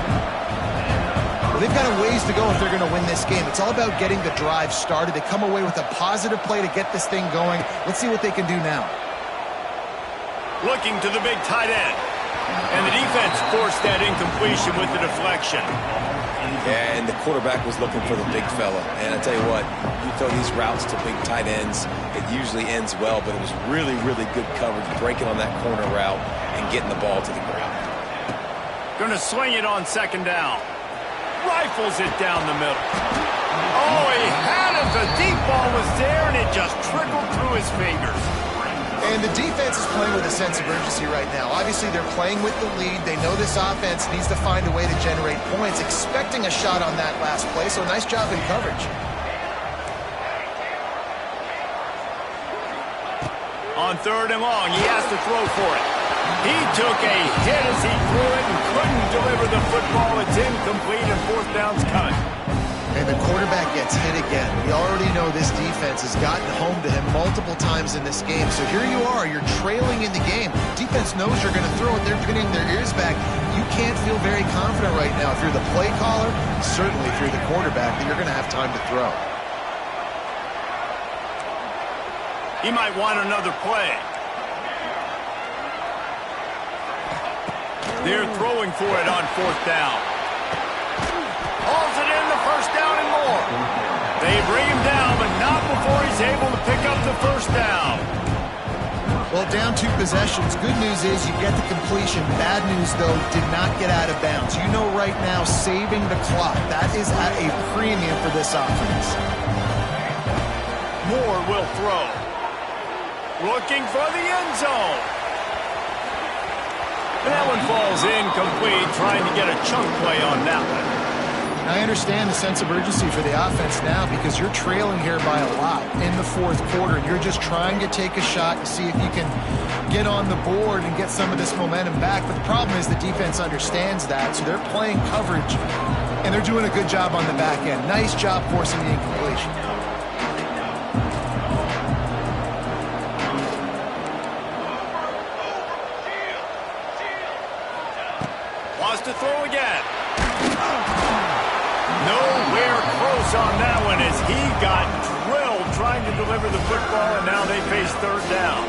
Speaker 2: Well, they've got a ways to go if they're going to win this game. It's all about getting the drive started. They come away with a positive play to get this thing going. Let's see what they can do now.
Speaker 1: Looking to the big tight end. And the defense forced that incompletion with the deflection.
Speaker 3: Yeah, and the quarterback was looking for the big fella. And I tell you what, you throw these routes to big tight ends, it usually ends well, but it was really, really good coverage, breaking on that corner route and getting the ball to the ground.
Speaker 1: Going to swing it on 2nd down. Rifles it down the middle. Oh, he had it. The deep ball was there, and it just trickled through his fingers.
Speaker 2: And the defense is playing with a sense of urgency right now. Obviously, they're playing with the lead. They know this offense needs to find a way to generate points, expecting a shot on that last play, so nice job in coverage.
Speaker 1: On 3rd and long, he has to throw for it. He took a hit as he threw it and couldn't deliver the football. It's incomplete, and 4th down's coming.
Speaker 2: And the quarterback gets hit again. We already know this defense has gotten home to him multiple times in this game. So here you are, you're trailing in the game. Defense knows you're going to throw it. They're pinning their ears back. You can't feel very confident right now if you're the play caller, certainly if you're the quarterback, that you're going to have time to throw.
Speaker 1: He might want another play. They're throwing for it on 4th down. Hauls it in, the 1st down and more. They bring him down, but not before he's able to pick up the 1st down.
Speaker 2: Well, down 2 possessions. Good news is you get the completion. Bad news, though, did not get out of bounds. You know right now, saving the clock, that is at a premium for this offense.
Speaker 1: Moore will throw. Looking for the end zone. And that one falls incomplete, trying to get a chunk play on that one.
Speaker 2: I understand the sense of urgency for the offense now because you're trailing here by a lot in the 4th quarter. And you're just trying to take a shot to see if you can get on the board and get some of this momentum back. But the problem is the defense understands that, so they're playing coverage, and they're doing a good job on the back end. Nice job forcing the incompletion.
Speaker 1: throw again. Nowhere close on that one as he got drilled trying to deliver the football, and now they face third down.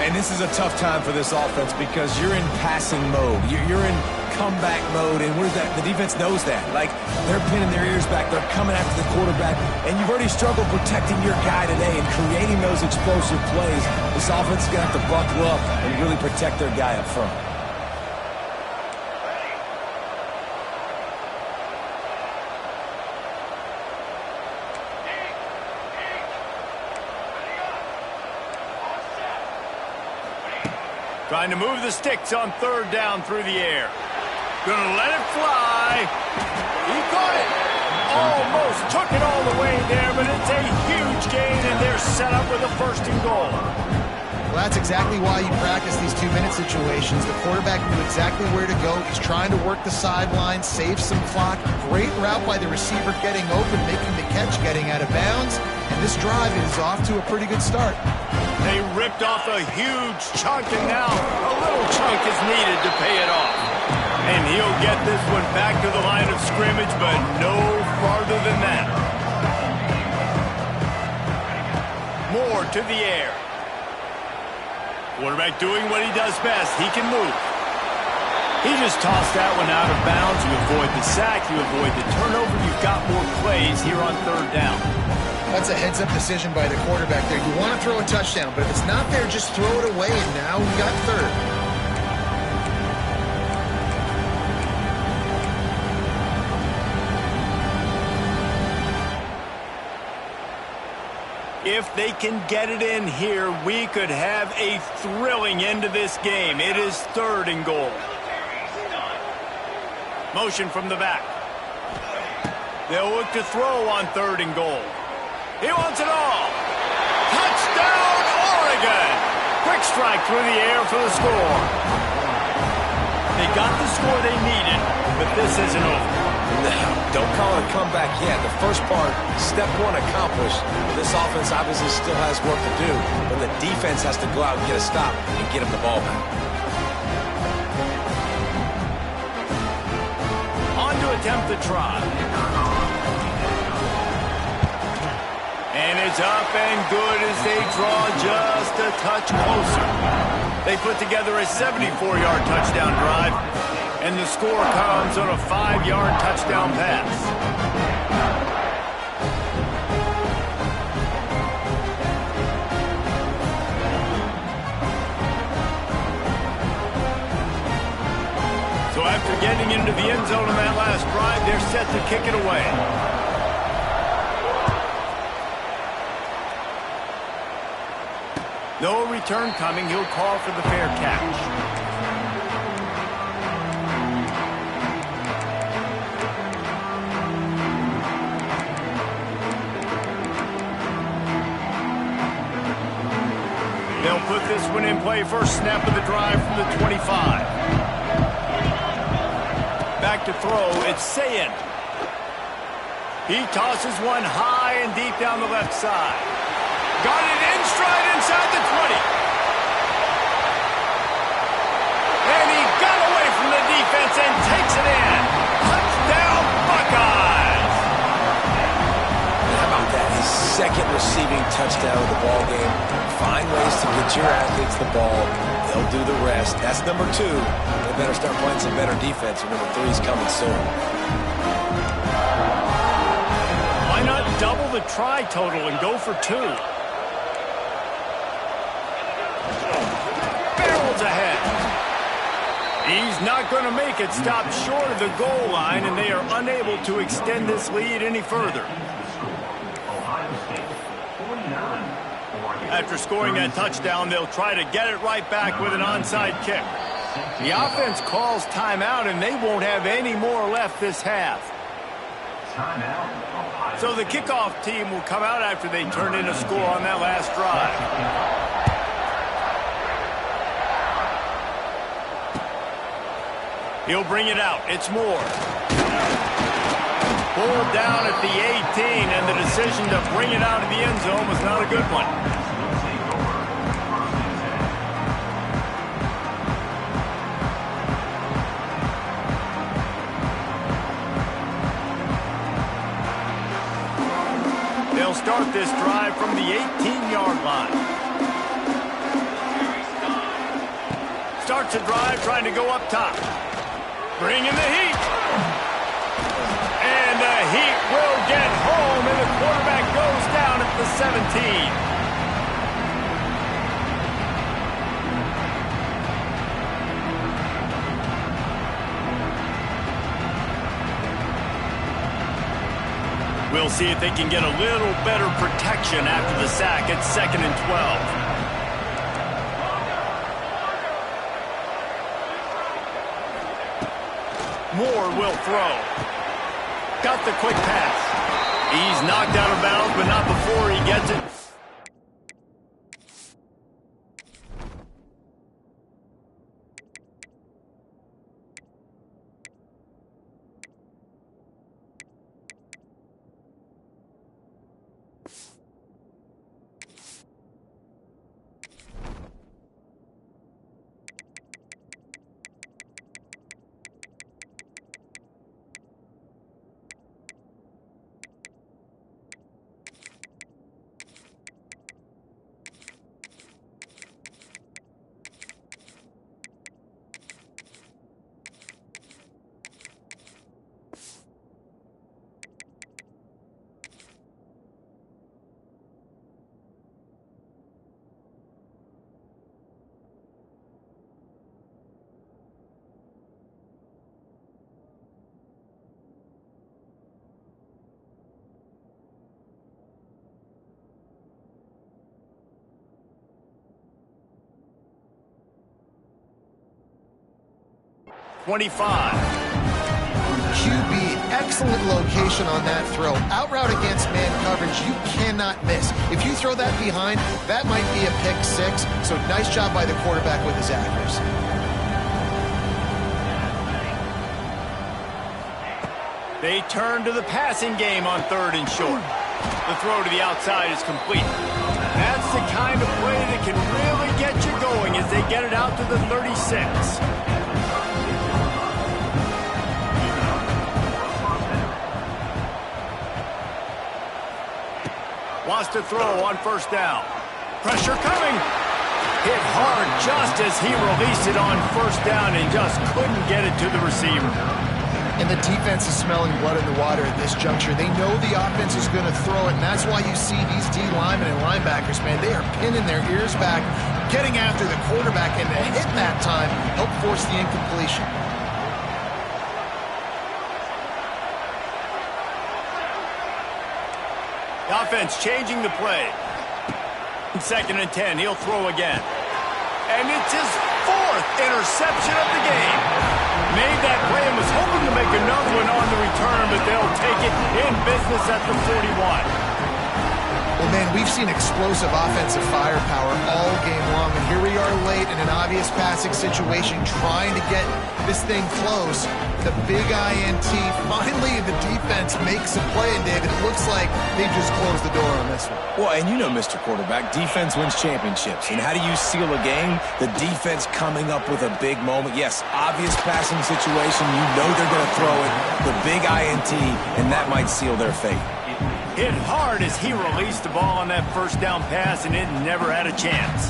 Speaker 3: And this is a tough time for this offense because you're in passing mode. You're in comeback mode, and what is that? The defense knows that. Like, they're pinning their ears back. They're coming after the quarterback, and you've already struggled protecting your guy today and creating those explosive plays. This offense is going to have to buckle up and really protect their guy up front.
Speaker 1: Trying to move the sticks on third down through the air. Gonna let it fly. He caught it. Almost took it all the way there, but it's a huge gain, and they're set up with a 1st and goal.
Speaker 2: Well, that's exactly why you practice these 2-minute situations. The quarterback knew exactly where to go. He's trying to work the sideline, save some clock. Great route by the receiver getting open, making the catch, getting out of bounds. And this drive is off to a pretty good start.
Speaker 1: They ripped off a huge chunk, and now a little chunk is needed to pay it off. And he'll get this one back to the line of scrimmage, but no farther than that. Moore to the air. Quarterback doing what he does best. He can move. He just tossed that one out of bounds. You avoid the sack. You avoid the turnover. You've got more plays here on third down.
Speaker 2: That's a heads-up decision by the quarterback there. You want to throw a touchdown, but if it's not there, just throw it away, and now we got third.
Speaker 1: If they can get it in here, we could have a thrilling end to this game. It is 3rd and goal. Motion from the back. They'll look to throw on 3rd and goal. He wants it all. Touchdown, Oregon. Quick strike through the air for the score. They got the score they needed, but this isn't over.
Speaker 3: No, don't call it a comeback yet. The first part, step 1 accomplished. This offense obviously still has work to do, but the defense has to go out and get a stop and get him the ball back.
Speaker 1: On to attempt the try. And it's up and good as they draw just a touch closer. They put together a 74-yard touchdown drive, and the score comes on a 5-yard touchdown pass. So after getting into the end zone on that last drive, they're set to kick it away. No return coming. He'll call for the fair catch. They'll put this one in play. First snap of the drive from the 25. Back to throw. It's Sayin. He tosses one high and deep down the left side. Got it in stride inside the 20. And he got away from the defense and takes it in. Touchdown, Buckeyes.
Speaker 3: How about that? His 2nd receiving touchdown of the ball game. Find ways to get your athletes the ball. They'll do the rest. That's number 2. They better start playing some better defense, or number 3's coming soon.
Speaker 1: Why not double the try total and go for 2? Ahead. He's not going to make it. Stop short of the goal line, and they are unable to extend this lead any further. After scoring that touchdown, they'll try to get it right back with an onside kick. The offense calls timeout, and they won't have any more left this half. So the kickoff team will come out after they turn in a score on that last drive. He'll bring it out. It's Moore. Pulled down at the 18, and the decision to bring it out of the end zone was not a good one. They'll start this drive from the 18-yard line. Starts a drive trying to go up top. Bringing the heat. And the heat will get home, and the quarterback goes down at the 17. We'll see if they can get a little better protection after the sack. It's 2nd and 12. Moore will throw. Got the quick pass. He's knocked out of bounds, but not before he gets it.
Speaker 2: QB, excellent location on that throw. Out route against man coverage, you cannot miss. If you throw that behind, that might be a pick 6. So nice job by the quarterback with his accuracy.
Speaker 1: They turn to the passing game on 3rd and short. The throw to the outside is complete. That's the kind of play that can really get you going as they get it out to the 36. Wants to throw on 1st down. Pressure coming. Hit hard just as he released it on 1st down and just couldn't get it to the receiver.
Speaker 2: And the defense is smelling blood in the water at this juncture. They know the offense is going to throw it, and that's why you see these D linemen and linebackers, man, they are pinning their ears back, getting after the quarterback, and to hit that time, help force the incompletion.
Speaker 1: The offense changing the play. 2nd and 10, he'll throw again. And it's his 4th interception of the game. Made that play and was hoping to make another one on the return, but they'll take it in business at the 41.
Speaker 2: Well, man, we've seen explosive offensive firepower all game long, and here we are late in an obvious passing situation trying to get this thing close. The big INT, finally the defense makes a play, and David, it looks like they just closed the door on this one.
Speaker 3: Well, and you know, Mr. Quarterback, defense wins championships. And how do you seal a game? The defense coming up with a big moment. Yes, obvious passing situation. You know they're going to throw it. The big INT, and that might seal their fate.
Speaker 1: Hit hard as he released the ball on that 1st down pass, and it never had a chance.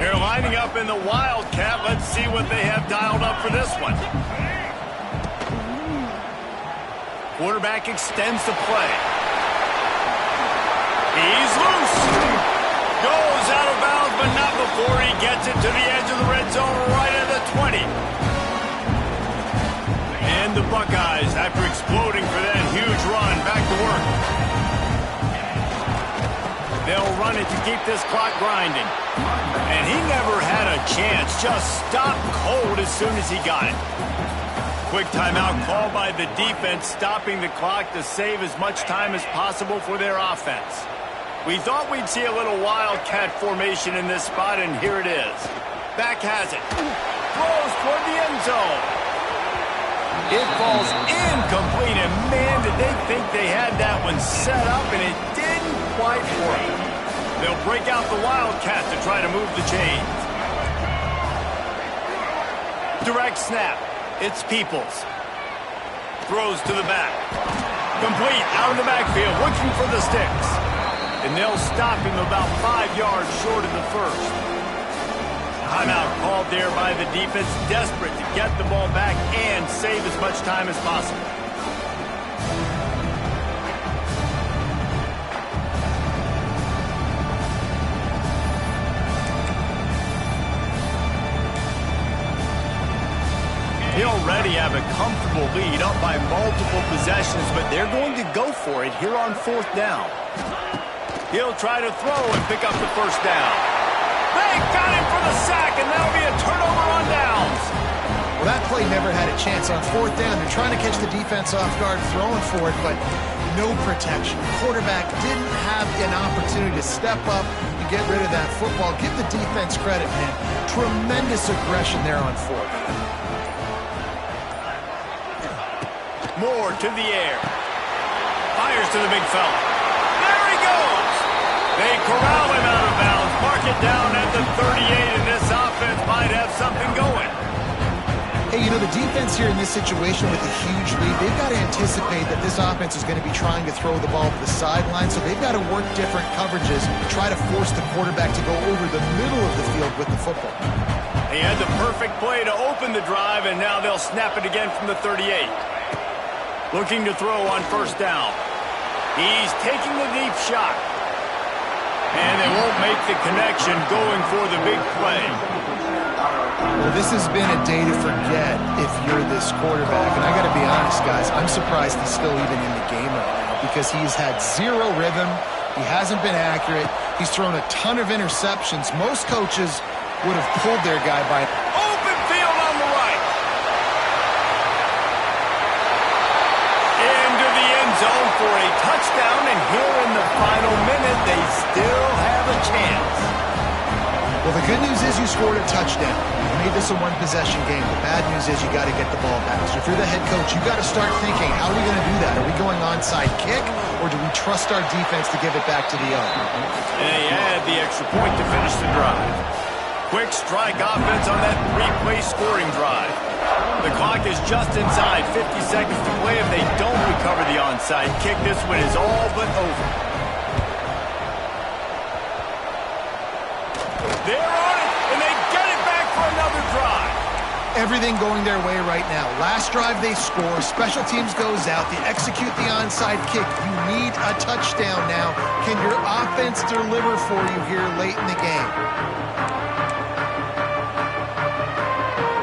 Speaker 1: They're lining up in the Wildcat. Let's see what they have dialed up for this one. Quarterback extends the play. He's loose. Goes out of bounds, but not before he gets it to the edge of the red zone right at the 20. And the Buckeyes, after exploding for that huge run, back to work. They'll run it to keep this clock grinding. And he never had a chance, just stopped cold as soon as he got it. Quick timeout called by the defense, stopping the clock to save as much time as possible for their offense. We thought we'd see a little Wildcat formation in this spot, and here it is. Back has it. Throws toward the end zone. It falls incomplete, and man, did they think they had that one set up, and it didn't quite work. They'll break out the Wildcat to try to move the chains. Direct snap. It's Peoples. Throws to the back. Complete out of the backfield, looking for the sticks. And they'll stop him about 5 yards short of the first. Timeout called there by the defense, desperate to get the ball back and save as much time as possible. They already have a comfortable lead, up by multiple possessions, but they're going to go for it here on 4th down. He'll try to throw and pick up the first down. They got him for the sack, and that'll be a turnover on downs.
Speaker 2: Well, that play never had a chance on 4th down. They're trying to catch the defense off guard, throwing for it, but no protection. The quarterback didn't have an opportunity to step up and get rid of that football. Give the defense credit, man. Tremendous aggression there on 4th.
Speaker 1: Moore to the air. Fires to the big fella. There he goes. They corral him out of bounds. Mark it down at the 38, and this offense might have something going.
Speaker 2: Hey, you know, the defense here in this situation with a huge lead, they've got to anticipate that this offense is going to be trying to throw the ball to the sideline, so they've got to work different coverages to try to force the quarterback to go over the middle of the field with the football.
Speaker 1: He had the perfect play to open the drive, and now they'll snap it again from the 38. Looking to throw on 1st down. He's taking the deep shot. And they won't make the connection going for the big play.
Speaker 2: Well, this has been a day to forget if you're this quarterback. And I got to be honest, guys, I'm surprised he's still even in the game right now because he's had zero rhythm. He hasn't been accurate. He's thrown a ton of interceptions. Most coaches would have pulled their guy by
Speaker 1: open field on the right. Into the end zone for a touchdown, and here in the final minute, they still have a chance.
Speaker 2: Well, the good news is you scored a touchdown. You made this a one-possession game. The bad news is you got to get the ball back. So if you're the head coach, you got to start thinking, how are we going to do that? Are we going onside kick, or do we trust our defense to give it back to the other?
Speaker 1: And they add the extra point to finish the drive. Quick strike offense on that 3-play scoring drive. The clock is just inside 50 seconds to play. If they don't recover the onside kick, this one is all but over. They're on it, and they get it back for another drive.
Speaker 2: Everything going their way right now. Last drive they score, special teams goes out, they execute the onside kick. You need a touchdown now. Can your offense deliver for you here late in the game?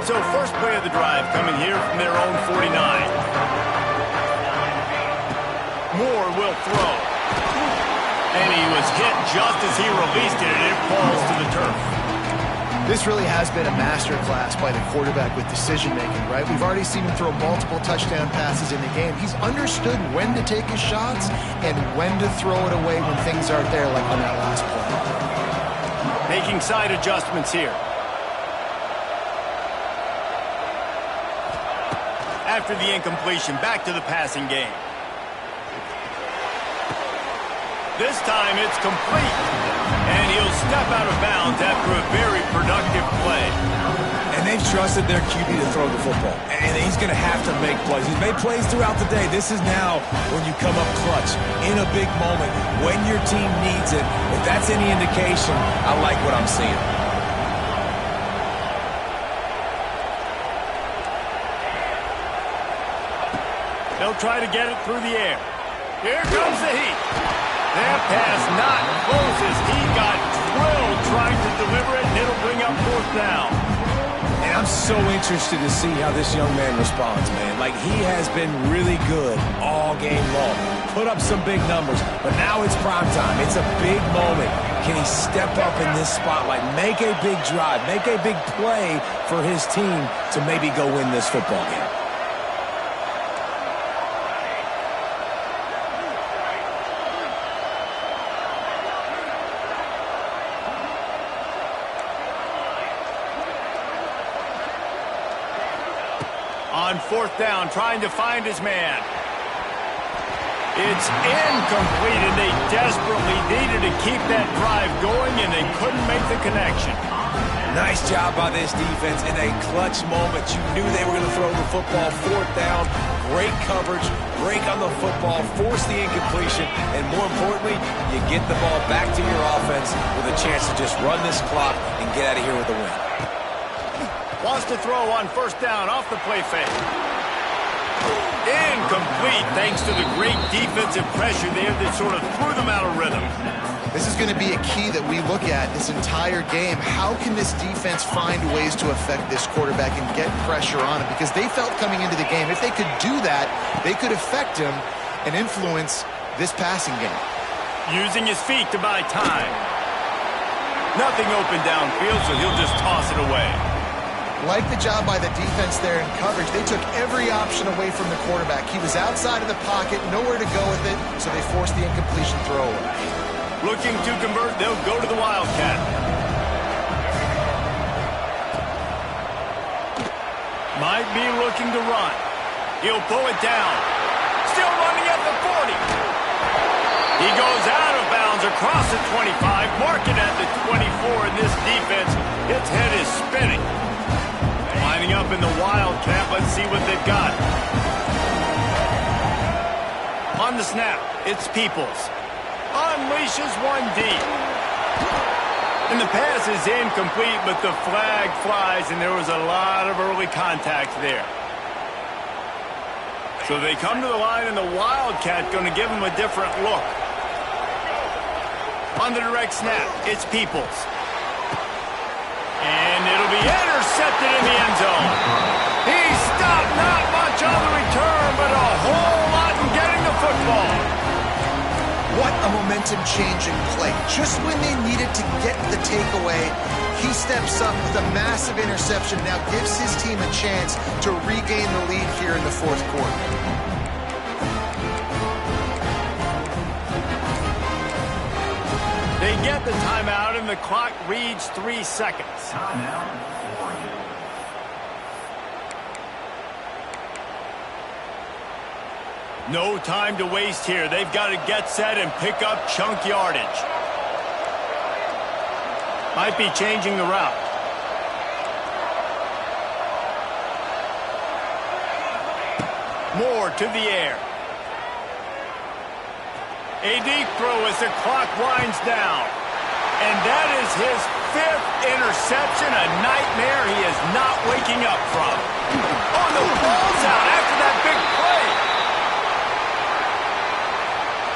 Speaker 1: So first play of the drive coming here from their own 49. Moore will throw. And he was hit just as he released it, and it falls to the turf.
Speaker 2: This really has been a masterclass by the quarterback with decision-making, right? We've already seen him throw multiple touchdown passes in the game. He's understood when to take his shots and when to throw it away when things aren't there, like on that last play.
Speaker 1: Making side adjustments here. After the incompletion, back to the passing game. This time it's complete. And he'll step out of bounds after a very productive play.
Speaker 3: And they've trusted their QB to throw the football. And he's going to have to make plays. He's made plays throughout the day. This is now when you come up clutch in a big moment when your team needs it. If that's any indication, I like what I'm seeing.
Speaker 1: They'll try to get it through the air. Here comes the heat. That pass not close as he got drilled trying to deliver it, and it'll bring up 4th down.
Speaker 3: And I'm so interested to see how this young man responds, man. Like, he has been really good all game long. Put up some big numbers, but now it's prime time. It's a big moment. Can he step up in this spotlight, make a big drive, make a big play for his team to maybe go win this football game?
Speaker 1: On 4th down, trying to find his man. It's incomplete, and they desperately needed to keep that drive going, and they couldn't make the connection.
Speaker 3: Nice job by this defense in a clutch moment. You knew they were going to throw the football. Fourth down, great coverage, break on the football, force the incompletion, and more importantly, you get the ball back to your offense with a chance to just run this clock and get out of here with a win.
Speaker 1: Wants to throw on first down off the play fake. Incomplete thanks to the great defensive pressure there that sort of threw them out of rhythm.
Speaker 2: This is going to be a key that we look at this entire game. How can this defense find ways to affect this quarterback and get pressure on him? Because they felt coming into the game, if they could do that, they could affect him and influence this passing game.
Speaker 1: Using his feet to buy time. Nothing open downfield, so he'll just toss it away.
Speaker 2: Like the job by the defense there in coverage, they took every option away from the quarterback. He was outside of the pocket, nowhere to go with it, so they forced the incompletion throw away.
Speaker 1: Looking to convert, they'll go to the Wildcat. Might be looking to run. He'll pull it down. Still running at the 40. He goes out of bounds across the 25, marking at the 24, and this defense, its head is spinning. Lining up in the Wildcat, let's see what they've got. On the snap, it's Peoples. Unleashes one deep. And the pass is incomplete, but the flag flies, and there was a lot of early contact there. So they come to the line, and the Wildcat going to give them a different look. On the direct snap, it's Peoples. And it'll be intercepted in the end zone. He stopped, not much on the return, but a whole lot in getting the football.
Speaker 2: What a momentum-changing play. Just when they needed to get the takeaway, he steps up with a massive interception, now gives his team a chance to regain the lead here in the fourth quarter.
Speaker 1: They get the timeout, and the clock reads 3 seconds.
Speaker 4: Timeout.
Speaker 1: No time to waste here. They've got to get set and pick up chunk yardage. Might be changing the route. Moore to the air. A deep throw as the clock winds down. And that is his 5th interception, a nightmare he is not waking up from. Oh, the ball's out after that big play.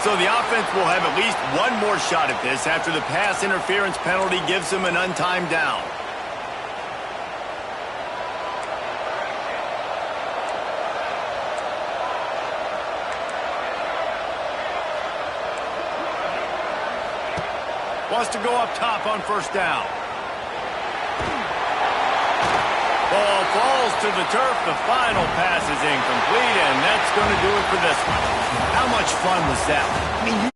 Speaker 1: So the offense will have at least one more shot at this after the pass interference penalty gives them an untimed down. Wants to go up top on first down. Ball falls to the turf. The final pass is incomplete, and that's going to do it for this one. How much fun was that? I mean,